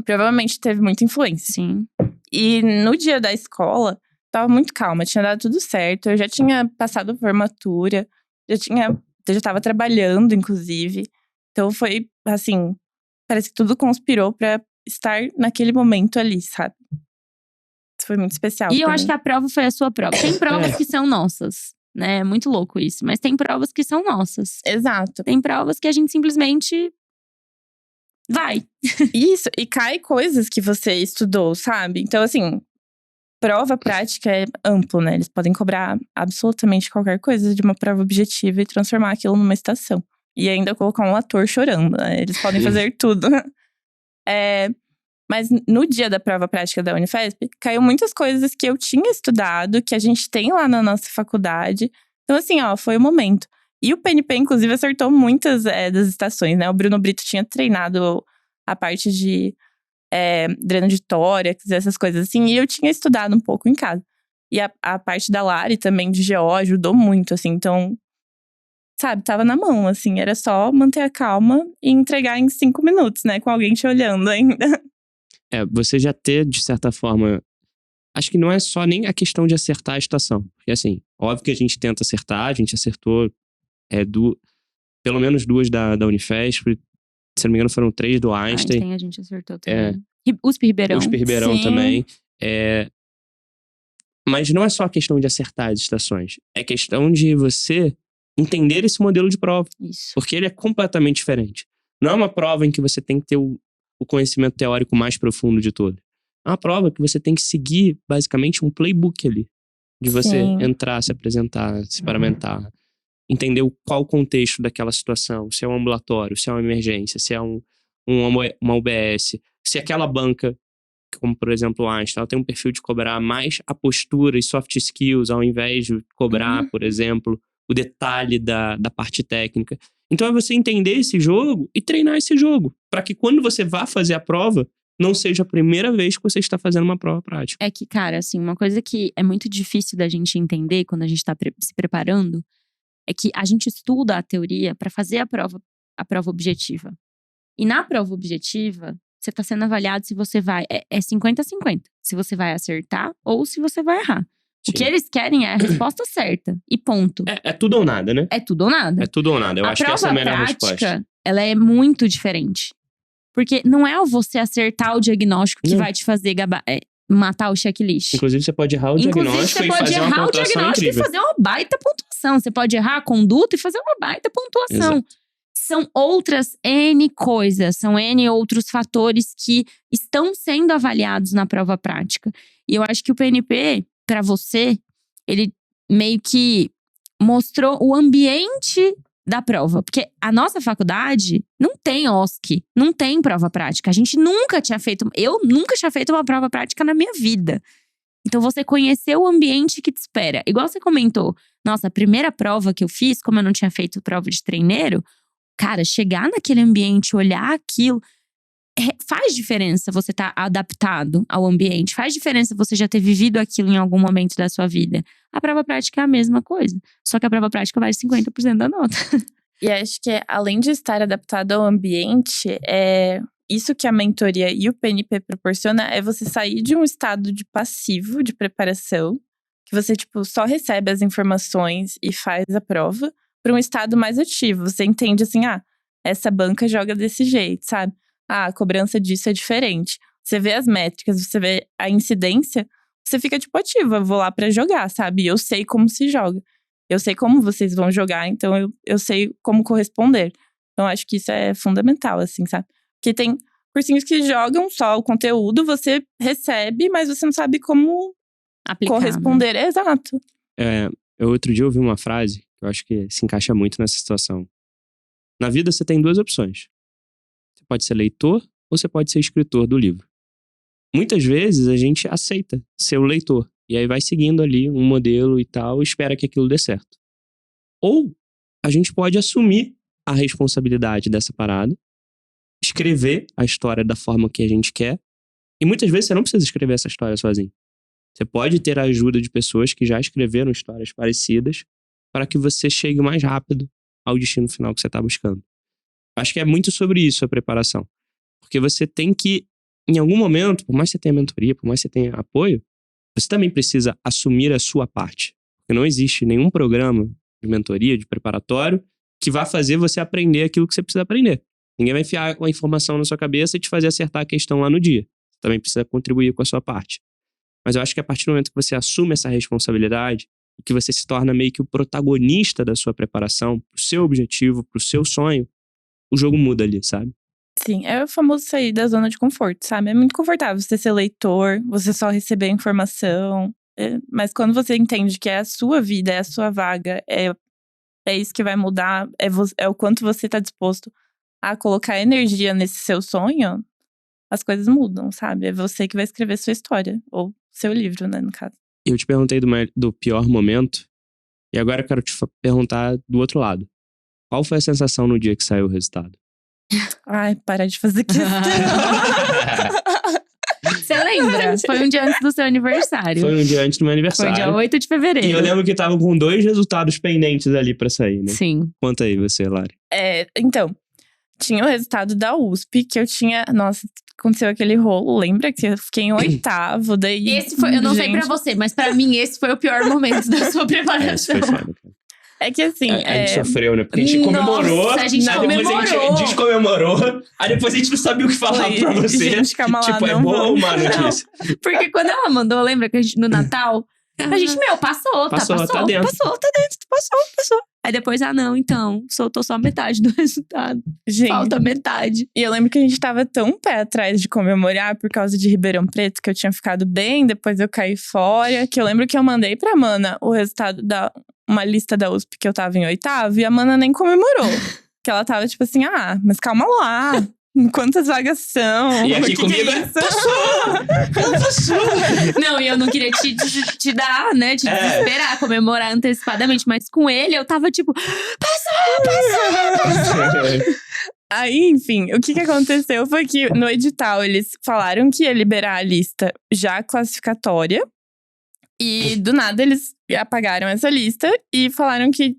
provavelmente teve muita influência. Sim. E no dia da escola, tava muito calma, tinha dado tudo certo. Eu já tinha passado a formatura, já tava trabalhando, inclusive. Então, foi, assim, parece que tudo conspirou pra estar naquele momento ali, sabe? Foi muito especial. E eu acho que a prova foi a sua prova. Tem provas que são nossas, né? É muito louco isso. Mas tem provas que são nossas. Exato. Tem provas que a gente simplesmente vai. Isso, e cai coisas que você estudou, sabe? Então, assim, prova prática é amplo, né? Eles podem cobrar absolutamente qualquer coisa de uma prova objetiva e transformar aquilo numa estação. E ainda colocar um ator chorando, né? Eles podem fazer tudo. Mas no dia da prova prática da Unifesp, caiu muitas coisas que eu tinha estudado, que a gente tem lá na nossa faculdade. Então, assim, foi o momento. E o PNP, inclusive, acertou muitas das estações, né? O Bruno Brito tinha treinado a parte de dreno de tórax, essas coisas assim. E eu tinha estudado um pouco em casa. E a parte da Lari também, de GO, ajudou muito, assim. Então, sabe, tava na mão, assim. Era só manter a calma e entregar em 5 minutos, né? Com alguém te olhando ainda. Você já ter, de certa forma… Acho que não é só nem a questão de acertar a estação. Porque, assim, óbvio que a gente tenta acertar. A gente acertou pelo menos 2 da Unifesp. Se não me engano, foram 3 do Einstein. A gente acertou também. USP Ribeirão. USP Ribeirão Sim. também. Mas não é só a questão de acertar as estações. É questão de você entender esse modelo de prova. Isso. Porque ele é completamente diferente. Não é uma prova em que você tem que ter o conhecimento teórico mais profundo de todo. É uma prova que você tem que seguir, basicamente, um playbook ali. De você entrar, se apresentar, se paramentar. Entender qual o contexto daquela situação. Se é um ambulatório, se é uma emergência, se é uma UBS. Se aquela banca, como por exemplo o Einstein, ela tem um perfil de cobrar mais a postura e soft skills, ao invés de cobrar, por exemplo, o detalhe da parte técnica. Então é você entender esse jogo e treinar esse jogo. Para que quando você vá fazer a prova, não seja a primeira vez que você está fazendo uma prova prática. É que, cara, assim, uma coisa que é muito difícil da gente entender quando a gente tá se preparando é que a gente estuda a teoria para fazer a prova objetiva. E na prova objetiva, você tá sendo avaliado se você vai… É 50-50. Se você vai acertar ou se você vai errar. Sim. O que eles querem é a resposta certa. E ponto. É tudo ou nada, né? É tudo ou nada. É tudo ou nada. Eu acho que essa é a melhor resposta. A prova prática, ela é muito diferente. Porque não é você acertar o diagnóstico que vai te fazer matar o checklist. Inclusive, você pode errar o diagnóstico e fazer uma pontuação incrível. E fazer uma baita pontuação. Você pode errar a conduta e fazer uma baita pontuação. Exato. São outras N coisas, são N outros fatores que estão sendo avaliados na prova prática. E eu acho que o PNP pra você, ele meio que mostrou o ambiente da prova. Porque a nossa faculdade não tem OSCE, não tem prova prática. A gente nunca tinha feito… Eu nunca tinha feito uma prova prática na minha vida. Então, você conheceu o ambiente que te espera. Igual você comentou, nossa, a primeira prova que eu fiz, como eu não tinha feito prova de treineiro, cara, chegar naquele ambiente, olhar aquilo… faz diferença você estar adaptado ao ambiente. Faz diferença você já ter vivido aquilo em algum momento da sua vida. A prova prática é a mesma coisa. Só que a prova prática vale 50% da nota. E acho que além de estar adaptado ao ambiente, isso que a mentoria e o PNP proporciona é você sair de um estado de passivo, de preparação, que você, tipo, só recebe as informações e faz a prova, para um estado mais ativo. Você entende assim, essa banca joga desse jeito, sabe? A cobrança disso é diferente. Você vê as métricas, você vê a incidência, você fica, tipo, ativa. Eu vou lá pra jogar, sabe? Eu sei como se joga. Eu sei como vocês vão jogar, então eu sei como corresponder. Então, acho que isso é fundamental, assim, sabe? Porque tem cursinhos que jogam só o conteúdo, você recebe, mas você não sabe como aplicar, corresponder. Né? Exato. Eu outro dia ouvi uma frase que eu acho que se encaixa muito nessa situação. Na vida, você tem duas opções. Você pode ser leitor ou você pode ser escritor do livro. Muitas vezes a gente aceita ser o leitor. E aí vai seguindo ali um modelo e tal, e espera que aquilo dê certo. Ou a gente pode assumir a responsabilidade dessa parada, escrever a história da forma que a gente quer. E muitas vezes você não precisa escrever essa história sozinho. Você pode ter a ajuda de pessoas que já escreveram histórias parecidas para que você chegue mais rápido ao destino final que você está buscando. Acho que é muito sobre isso a preparação. Porque você tem que, em algum momento, por mais que você tenha mentoria, por mais que você tenha apoio, você também precisa assumir a sua parte. Porque não existe nenhum programa de mentoria, de preparatório, que vá fazer você aprender aquilo que você precisa aprender. Ninguém vai enfiar uma informação na sua cabeça e te fazer acertar a questão lá no dia. Você também precisa contribuir com a sua parte. Mas eu acho que a partir do momento que você assume essa responsabilidade, e que você se torna meio que o protagonista da sua preparação, pro seu objetivo, pro seu sonho, o jogo muda ali, sabe? Sim, é o famoso sair da zona de conforto, sabe? É muito confortável você ser leitor, você só receber informação. Mas quando você entende que é a sua vida, é a sua vaga, é isso que vai mudar, é o quanto você tá disposto a colocar energia nesse seu sonho, as coisas mudam, sabe? É você que vai escrever sua história, ou seu livro, né, no caso. Eu te perguntei do pior momento, e agora eu quero te perguntar do outro lado. Qual foi a sensação no dia que saiu o resultado? Ai, para de fazer questão. Você lembra? Foi um dia antes do seu aniversário. Foi um dia antes do meu aniversário. Foi dia 8 de fevereiro. E eu lembro que tava com 2 resultados pendentes ali pra sair, né? Sim. Conta aí você, Lari. Então, tinha o resultado da USP, que eu tinha… Nossa, aconteceu aquele rolo, lembra? Que eu fiquei em 8º, daí… Esse foi, eu não sei pra você, mas pra mim esse foi o pior momento da sua preparação. Esse foi foda, cara. É que assim… A gente sofreu, né? Porque a gente comemorou. Nossa, a gente comemorou. Depois a gente descomemorou. Aí depois a gente não sabia o que falar pra você. Gente, calma lá, tipo, não é boa ou má Não, notícia? porque quando ela mandou, lembra que a gente no Natal… A gente, passou, tá dentro. Passou. Aí depois, não, então, soltou só metade do resultado. Gente, Falta metade. e eu lembro que a gente tava tão pé atrás de comemorar por causa de Ribeirão Preto, que eu tinha ficado bem, depois eu caí fora. Que eu lembro que eu mandei pra Mana o resultado uma lista da USP que eu tava em 8º, e a Mana nem comemorou. Que ela tava tipo assim, mas calma lá. Quantas vagas são? E aqui comigo é isso? Passou! Não, e eu não queria te dar, né? Te desesperar, comemorar antecipadamente. Mas com ele, eu tava tipo… Passou! Aí, enfim, o que aconteceu foi que no edital eles falaram que ia liberar a lista já classificatória. E do nada eles apagaram essa lista e falaram que,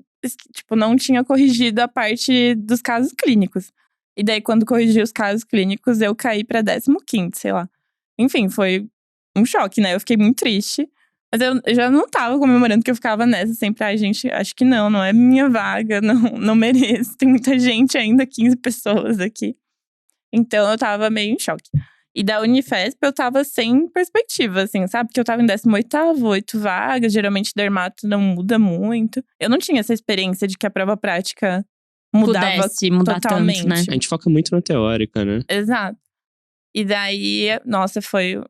tipo, não tinha corrigido a parte dos casos clínicos. E daí, quando corrigi os casos clínicos, eu caí pra 15º, sei lá. Enfim, foi um choque, né? Eu fiquei muito triste. Mas eu já não tava comemorando, que eu ficava nessa sempre. Gente, acho que não é minha vaga, não mereço. Tem muita gente ainda, 15 pessoas aqui. Então, eu tava meio em choque. E da Unifesp, eu tava sem perspectiva, assim, sabe? Porque eu tava em 18º, 8 vagas. Geralmente, dermato não muda muito. Eu não tinha essa experiência de que a prova prática mudava mudar totalmente. Tanto, né? A gente foca muito na teórica, né? Exato. E daí, nossa, foi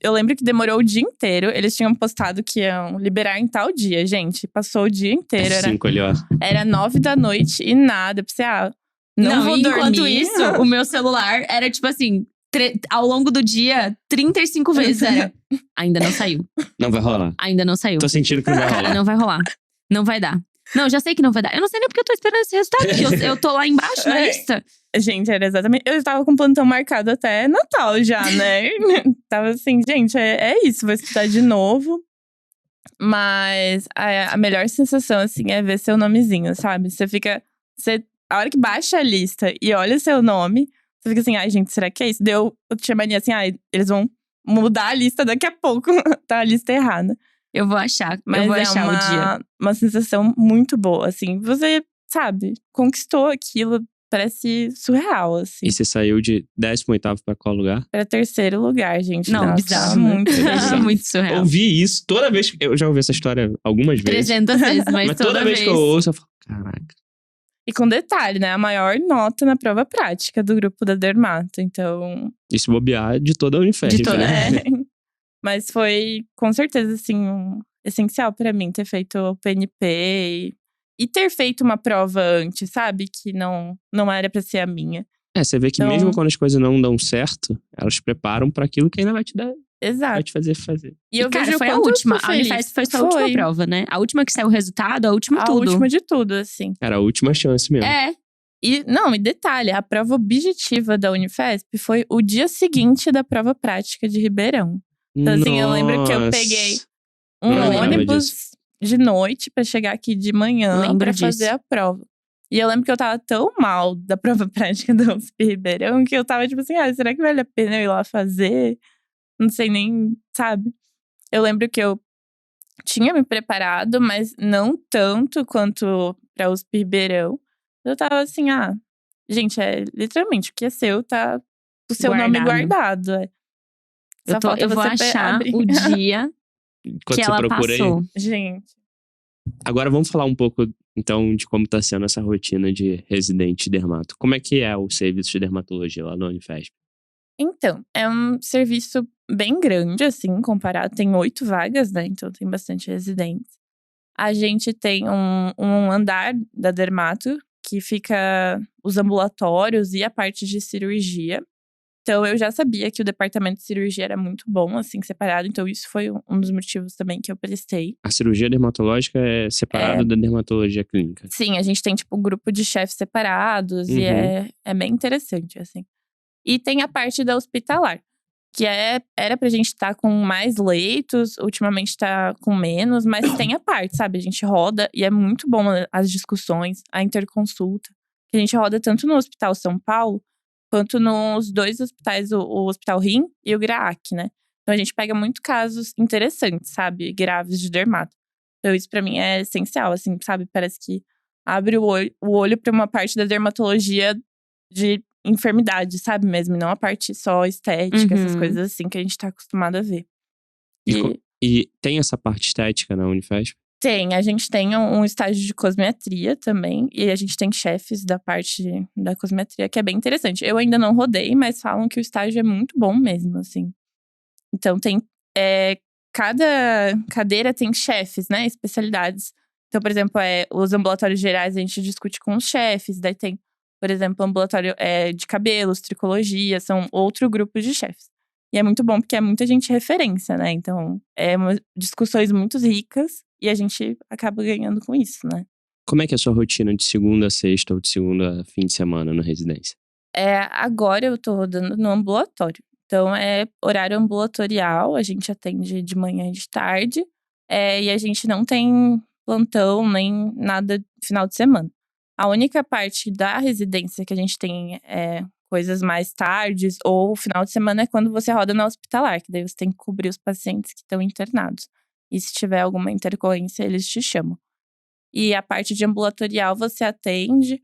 Eu lembro que demorou o dia inteiro. Eles tinham postado que iam liberar em tal dia. Gente, passou o dia inteiro. Era 5 ali, ó. Era 9 da noite e nada. Pensei, não vou dormir. Enquanto isso, o meu celular era tipo assim… ao longo do dia, 35 vezes era… Ainda não saiu. Não vai rolar. Ainda não saiu. Tô sentindo que não vai rolar. Não vai rolar. Não vai dar. Não, já sei que não vai dar. Eu não sei nem porque eu tô esperando esse resultado. Porque eu tô lá embaixo na lista. Gente, era exatamente… Eu tava com plantão marcado até Natal já, né? Tava assim, gente, é isso. Vou estudar de novo. Mas a melhor sensação, assim, é ver seu nomezinho, sabe? Você fica… a hora que baixa a lista e olha o seu nome… Você fica assim, ai, gente, será que é isso? Eu tinha mania assim, eles vão mudar a lista daqui a pouco. Tá a lista errada. Eu vou achar, mas eu vou achar o dia. Uma sensação muito boa, assim. Você, sabe, conquistou aquilo, parece surreal, assim. E você saiu de 18º pra qual lugar? Pra 3º lugar, gente. Não, nossa, bizarro. Muito bizarro. Muito surreal. Ouvi isso toda vez… Eu já ouvi essa história algumas vezes. 300 vezes, mas toda vez que eu ouço, eu falo, caraca. E com detalhe, né? A maior nota na prova prática do grupo da Dermato. Então… E se bobear de toda a Unifesp, né? Mas foi, com certeza, assim, essencial pra mim ter feito o PNP e ter feito uma prova antes, sabe? Que não era pra ser a minha. Você vê que então, mesmo quando as coisas não dão certo, elas preparam pra aquilo que ainda vai te dar. Exato. Vai te fazer. E eu vejo foi a última. A Unifesp foi sua última prova, né? A última que saiu o resultado, a última tudo. A última de tudo, assim. Era a última chance mesmo. E detalhe, a prova objetiva da Unifesp foi o dia seguinte da prova prática de Ribeirão. Então, assim, eu lembro que eu peguei um ônibus de noite pra chegar aqui de manhã pra fazer a prova. E eu lembro que eu tava tão mal da prova prática da USP Ribeirão que eu tava tipo assim, será que vale a pena eu ir lá fazer? Não sei nem, sabe? Eu lembro que eu tinha me preparado, mas não tanto quanto pra USP Ribeirão. Eu tava assim, gente, literalmente o que é seu tá o seu nome guardado. Eu vou achar o dia que ela passou. Aí. Gente. Agora vamos falar um pouco, então, de como tá sendo essa rotina de residente dermato. Como é que é o serviço de dermatologia lá na Unifesp? Então, é um serviço bem grande, assim, comparado. Tem 8 vagas, né? Então tem bastante residentes. A gente tem um andar da dermato, que fica os ambulatórios e a parte de cirurgia. Então, eu já sabia que o departamento de cirurgia era muito bom, assim, separado. Então, isso foi um dos motivos também que eu prestei. A cirurgia dermatológica é separada da dermatologia clínica? Sim, a gente tem, tipo, um grupo de chefes separados. E é bem interessante, assim. E tem a parte da hospitalar, que era pra gente estar com mais leitos. Ultimamente tá com menos, mas tem a parte, sabe? A gente roda e é muito bom as discussões, a interconsulta. Que a gente roda tanto no Hospital São Paulo, quanto nos 2 hospitais, o Hospital Rim e o GRAAC, né? Então a gente pega muito casos interessantes, sabe? Graves de dermato. Então isso pra mim é essencial, assim, sabe? Parece que abre o olho pra uma parte da dermatologia de enfermidade, sabe? Mesmo, e não a parte só estética, essas coisas assim que a gente tá acostumado a ver. E tem essa parte estética na Unifesp? Tem, a gente tem um estágio de cosmetria também. E a gente tem chefes da parte da cosmetria, que é bem interessante. Eu ainda não rodei, mas falam que o estágio é muito bom mesmo, assim. Então tem… cada cadeira tem chefes, né? Especialidades. Então, por exemplo, os ambulatórios gerais a gente discute com os chefes. Daí tem, por exemplo, ambulatório de cabelos, tricologia. São outro grupo de chefes. E é muito bom porque é muita gente referência, né? Então, discussões muito ricas. E a gente acaba ganhando com isso, né? Como é que é a sua rotina de segunda a sexta ou de segunda a fim de semana na residência? Agora eu tô rodando no ambulatório. Então, é horário ambulatorial. A gente atende de manhã e de tarde. E a gente não tem plantão nem nada final de semana. A única parte da residência que a gente tem coisas mais tardes ou final de semana é quando você roda na hospitalar. Que daí você tem que cobrir os pacientes que estão internados. E se tiver alguma intercorrência, eles te chamam. E a parte de ambulatorial, você atende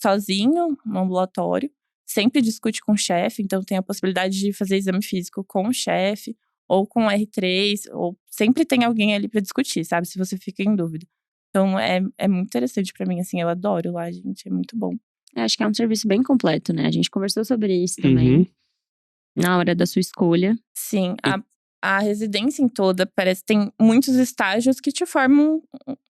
sozinho no ambulatório. Sempre discute com o chefe, então tem a possibilidade de fazer exame físico com o chefe. Ou com o R3, ou sempre tem alguém ali pra discutir, sabe? Se você fica em dúvida. Então, é muito interessante pra mim, assim. Eu adoro lá, gente. É muito bom. Acho que é um serviço bem completo, né? A gente conversou sobre isso também. Na hora da sua escolha. Sim, a residência em toda parece que tem muitos estágios que te formam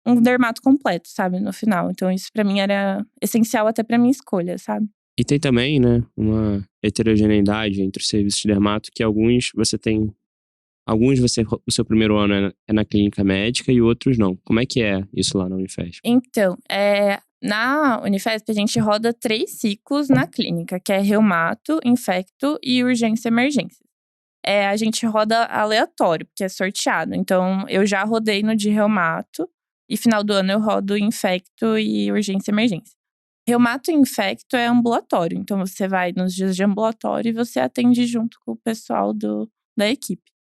um dermato completo, sabe? No final. Então isso pra mim era essencial até pra minha escolha, sabe? E tem também, né, uma heterogeneidade entre os serviços de dermato, que alguns o seu primeiro ano é na clínica médica e outros não. Como é que é isso lá na Unifesp? Então, na Unifesp a gente roda 3 ciclos na clínica, que é reumato, infecto e urgência e emergência. A gente roda aleatório, porque é sorteado. Então, eu já rodei no de reumato e final do ano eu rodo infecto e urgência e emergência. Reumato e infecto é ambulatório, então você vai nos dias de ambulatório e você atende junto com o pessoal da equipe.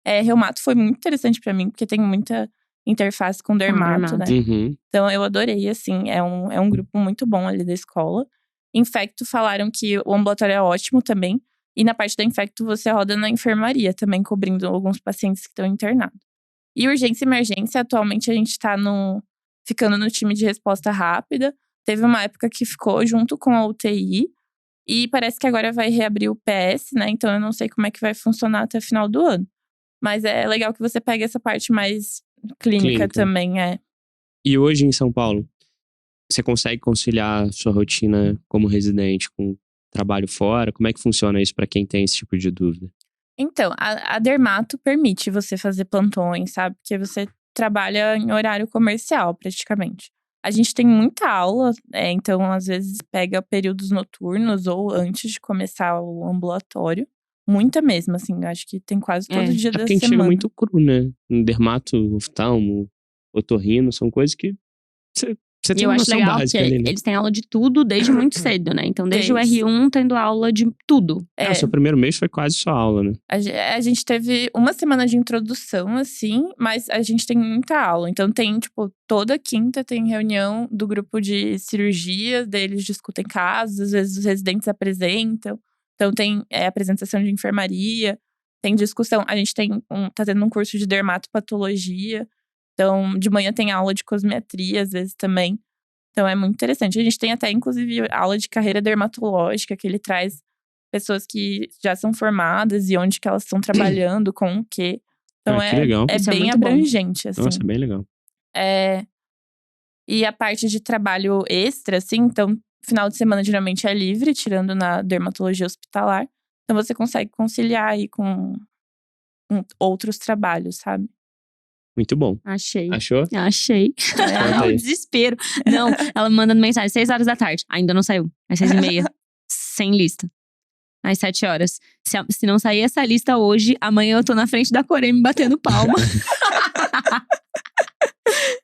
Reumato foi muito interessante pra mim, porque tem muita interface com dermato, né? Uhum. Então eu adorei, assim, é um grupo muito bom ali da escola. Infecto falaram que o ambulatório é ótimo também. E na parte da infecto você roda na enfermaria também, cobrindo alguns pacientes que estão internados. E urgência e emergência, atualmente a gente tá ficando no time de resposta rápida. Teve uma época que ficou junto com a UTI. E parece que agora vai reabrir o PS, né? Então eu não sei como é que vai funcionar até o final do ano. Mas é legal que você pegue essa parte mais clínica também, E hoje em São Paulo, você consegue conciliar sua rotina como residente com trabalho fora? Como é que funciona isso pra quem tem esse tipo de dúvida? Então, a dermato permite você fazer plantões, sabe? Porque você trabalha em horário comercial, praticamente. A gente tem muita aula, então às vezes pega períodos noturnos ou antes de começar o ambulatório. Muita mesmo, assim, acho que tem quase todo dia da porque a gente semana. chega muito cru, né? Dermato, oftalmo, otorrino, são coisas que você tem eu uma acho noção legal básica que ali, né? eles têm aula de tudo desde muito cedo, né? Então, desde o R1 tendo aula de tudo. O seu primeiro mês foi quase só aula, né? A gente teve uma semana de introdução, assim, mas a gente tem muita aula. Então tem, tipo, toda quinta tem reunião do grupo de cirurgia, eles discutem casos, às vezes os residentes apresentam. Então tem apresentação de enfermaria, tem discussão. A gente tá tendo um curso de dermatopatologia. Então, de manhã tem aula de cosmetria, às vezes também. Então é muito interessante. A gente tem até, inclusive, aula de carreira dermatológica, que ele traz pessoas que já são formadas e onde que elas estão trabalhando, com o quê. Então que legal. é bem abrangente, assim. Nossa, bem legal. E a parte de trabalho extra, assim, então, final de semana geralmente é livre, tirando na dermatologia hospitalar. Então você consegue conciliar aí com outros trabalhos, sabe? Muito bom. Achei. Achou? Achei. Conta O aí. desespero. Não, ela me manda mensagem 6 horas da tarde. Ainda não saiu. Às 6h30. Sem lista. Às 7 horas. Se não sair essa lista hoje, amanhã eu tô na frente da Coreme batendo palma.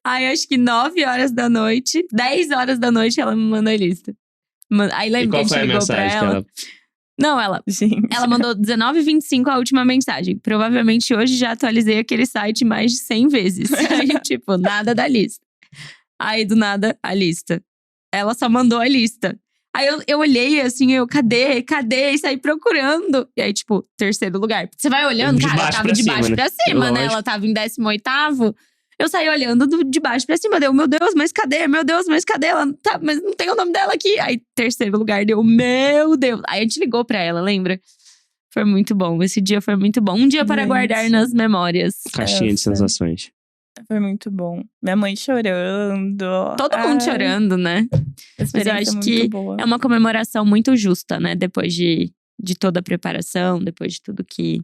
Aí acho que 9 horas da noite, 10 horas da noite ela me mandou a lista. Aí lembra que a gente ligou pra ela. Não, ela mandou 19h25 a última mensagem. Provavelmente hoje já atualizei aquele site mais de 100 vezes. Aí, tipo, nada da lista. Aí, do nada, a lista. Ela só mandou a lista. Aí eu olhei assim, cadê? E saí procurando. E aí, tipo, terceiro lugar. Você vai olhando, cara, ela tava de baixo pra cima, né? Ela tava em 18º. Eu saí olhando de baixo pra cima, deu, meu Deus, mas cadê? Meu Deus, mas cadê? Ela tá, mas não tem o nome dela aqui. Aí, terceiro lugar, deu, meu Deus. Aí a gente ligou pra ela, lembra? Foi muito bom, esse dia foi muito bom. Um dia para guardar nas memórias. Caixinha de sensações. Foi muito bom. Minha mãe chorando. Todo mundo chorando, né? Mas eu acho que é uma comemoração muito justa, né? Depois de toda a preparação, depois de tudo que…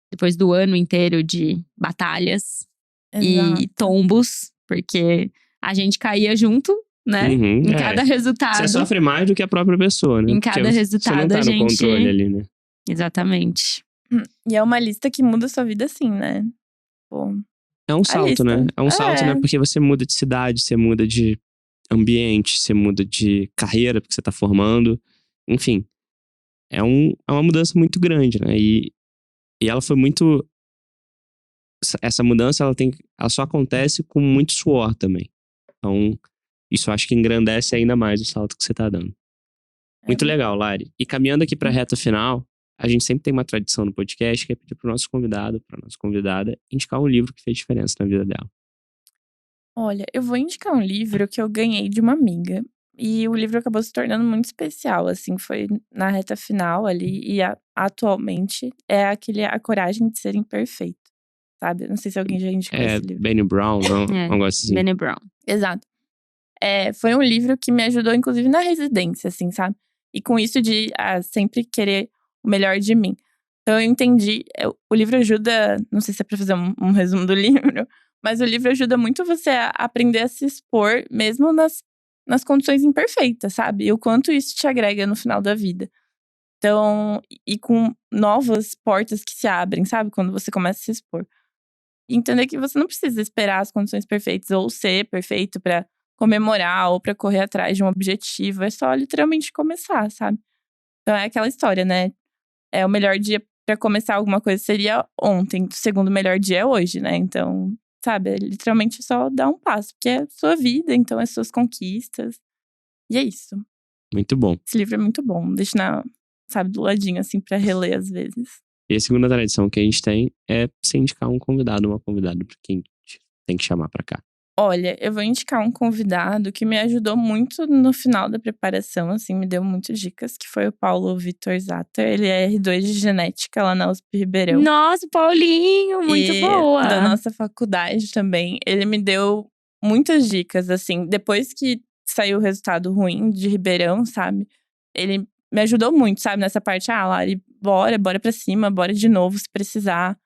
Depois do ano inteiro de batalhas. Exato. E tombos, porque a gente caía junto, né? Uhum, em cada resultado. Você sofre mais do que a própria pessoa, né? Em cada resultado, você não tá a gente… no controle ali, né? Exatamente. E é uma lista que muda a sua vida assim, né? Pô, é um salto, né? É um salto, né? Porque você muda de cidade, você muda de ambiente, você muda de carreira, porque você tá formando. Enfim, é uma mudança muito grande, né? E ela foi muito… Essa mudança, ela só acontece com muito suor também. Então, isso eu acho que engrandece ainda mais o salto que você tá dando. Muito legal, Lari. E caminhando aqui pra reta final, a gente sempre tem uma tradição no podcast, que é pedir pro nosso convidado, pra nossa convidada, indicar um livro que fez diferença na vida dela. Olha, eu vou indicar um livro que eu ganhei de uma amiga. E o livro acabou se tornando muito especial, assim, foi na reta final ali. E atualmente é A Coragem de Ser Imperfeito, sabe? Não sei se alguém já indicou esse livro. Benny Brown, não? Um negócio assim. Benny Brown. Exato. Foi um livro que me ajudou, inclusive, na residência, assim, sabe? E com isso de sempre querer o melhor de mim. Então eu entendi, o livro ajuda, não sei se é pra fazer um resumo do livro, mas o livro ajuda muito você a aprender a se expor, mesmo nas condições imperfeitas, sabe? E o quanto isso te agrega no final da vida. Então, e com novas portas que se abrem, sabe? Quando você começa a se expor. E entender que você não precisa esperar as condições perfeitas ou ser perfeito pra comemorar ou pra correr atrás de um objetivo. É só literalmente começar, sabe? Então é aquela história, né? O melhor dia pra começar alguma coisa seria ontem. O segundo melhor dia é hoje, né? Então, sabe? É literalmente só dar um passo. Porque é sua vida, então é suas conquistas. E é isso. Muito bom. Esse livro é muito bom. Deixa do ladinho, assim, pra reler às vezes. E a segunda tradição que a gente tem é você indicar um convidado, uma convidada pra quem tem que chamar pra cá. Olha, eu vou indicar um convidado que me ajudou muito no final da preparação, assim, me deu muitas dicas, que foi o Paulo Vitor Zatter. Ele é R2 de Genética lá na USP Ribeirão. Nossa, Paulinho, muito boa! Da nossa faculdade também. Ele me deu muitas dicas, assim. Depois que saiu o resultado ruim de Ribeirão, sabe? Ele me ajudou muito, sabe? Nessa parte, Lari, bora pra cima, bora de novo se precisar.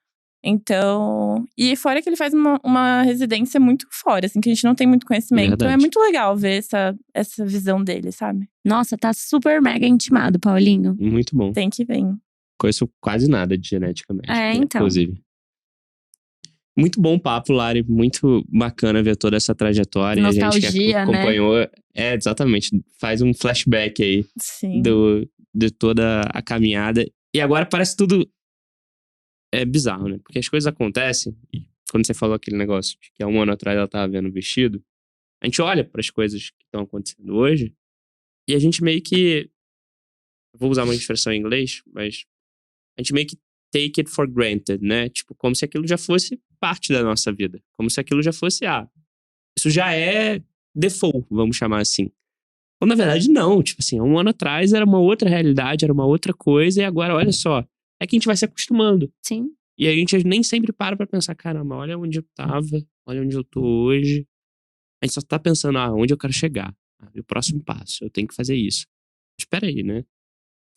Então, e fora que ele faz uma residência muito fora, assim, que a gente não tem muito conhecimento. Verdade. Então é muito legal ver essa visão dele, sabe? Nossa, tá super mega intimado, Paulinho. Muito bom. Tem que vir. Conheço quase nada de genética médica, então. inclusive. Muito bom papo, Lari. Muito bacana ver toda essa trajetória. Nostalgia, a gente que acompanhou, né? Exatamente. Faz um flashback aí Sim. de toda a caminhada. E agora parece tudo bizarro, né? Porque as coisas acontecem. E quando você falou aquele negócio de que há um ano atrás ela tava vendo o vestido, a gente olha para as coisas que estão acontecendo hoje e a gente meio que, vou usar uma expressão em inglês, mas a gente meio que take it for granted, né? Tipo, como se aquilo já fosse parte da nossa vida. Como se aquilo já fosse, isso já é default, vamos chamar assim. Ou na verdade não, tipo assim, há um ano atrás era uma outra realidade, era uma outra coisa, e agora, olha só, é que a gente vai se acostumando. Sim. E a gente nem sempre para pra pensar, caramba, olha onde eu tava, olha onde eu tô hoje. A gente só tá pensando, onde eu quero chegar. O próximo passo, eu tenho que fazer isso. Espera aí, né? O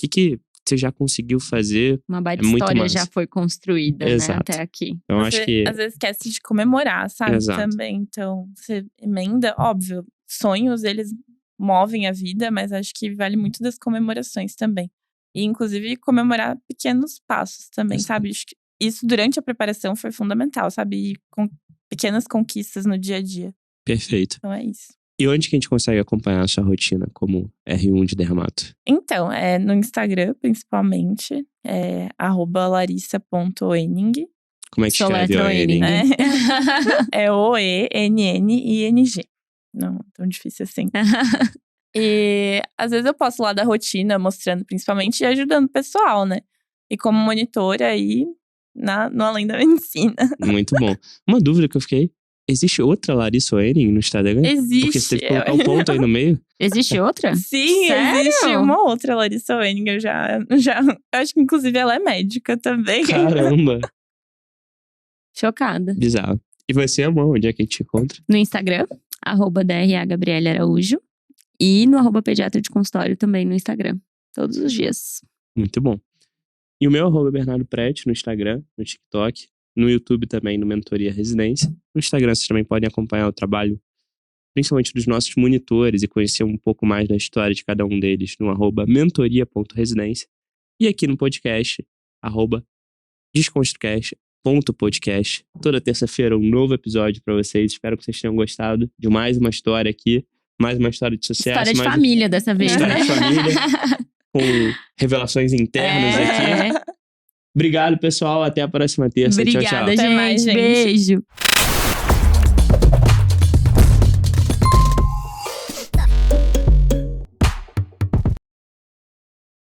que você já conseguiu fazer? Uma baita muito história massa. já foi construída, Exato. né, até aqui. Então, Você, acho que às vezes esquece de comemorar, sabe? Exato. Também. Então, você emenda, óbvio, sonhos, eles movem a vida, mas acho que vale muito das comemorações também. E, inclusive, comemorar pequenos passos também, Exato. sabe? Acho que isso, durante a preparação, foi fundamental, sabe? E com pequenas conquistas no dia a dia. perfeito. Então, é isso. E onde que a gente consegue acompanhar a sua rotina como R1 de dermato? Então, no Instagram, principalmente. @larissa.oening. Como é que escreve Soletra o Ening? Ening. É OENNING. Não, tão difícil assim. E às vezes eu posto lá da rotina, mostrando principalmente e ajudando o pessoal, né? E como monitora aí, no Além da Medicina. Muito bom. Uma dúvida que eu fiquei, existe outra Larissa Ening no Instagram? Existe. Porque você teve que colocar um ponto aí no meio? Existe outra? Sim, Sério? existe uma outra Larissa Oening. Eu acho que inclusive ela é médica também. Caramba, Chocada. bizarro. E você, amor, onde é que a gente te encontra? No Instagram, @DRA Gabriele Araújo. E no @pediatra de consultório também no Instagram. Todos os dias. Muito bom. E o meu @Bernardo Prete no Instagram, no TikTok, no YouTube também, no Mentoria Residência. No Instagram vocês também podem acompanhar o trabalho, principalmente dos nossos monitores, e conhecer um pouco mais da história de cada um deles no @mentoria.residência. E aqui no podcast, @desconstrucast.podcast. Toda terça-feira um novo episódio pra vocês. Espero que vocês tenham gostado de mais uma história aqui. Mais uma história de sucesso. História de mais família dessa vez. História né? de família. Com revelações internas aqui. Obrigado, pessoal. Até a próxima terça. Obrigada, Tchau, tchau. Até gente. mais, gente. Beijo.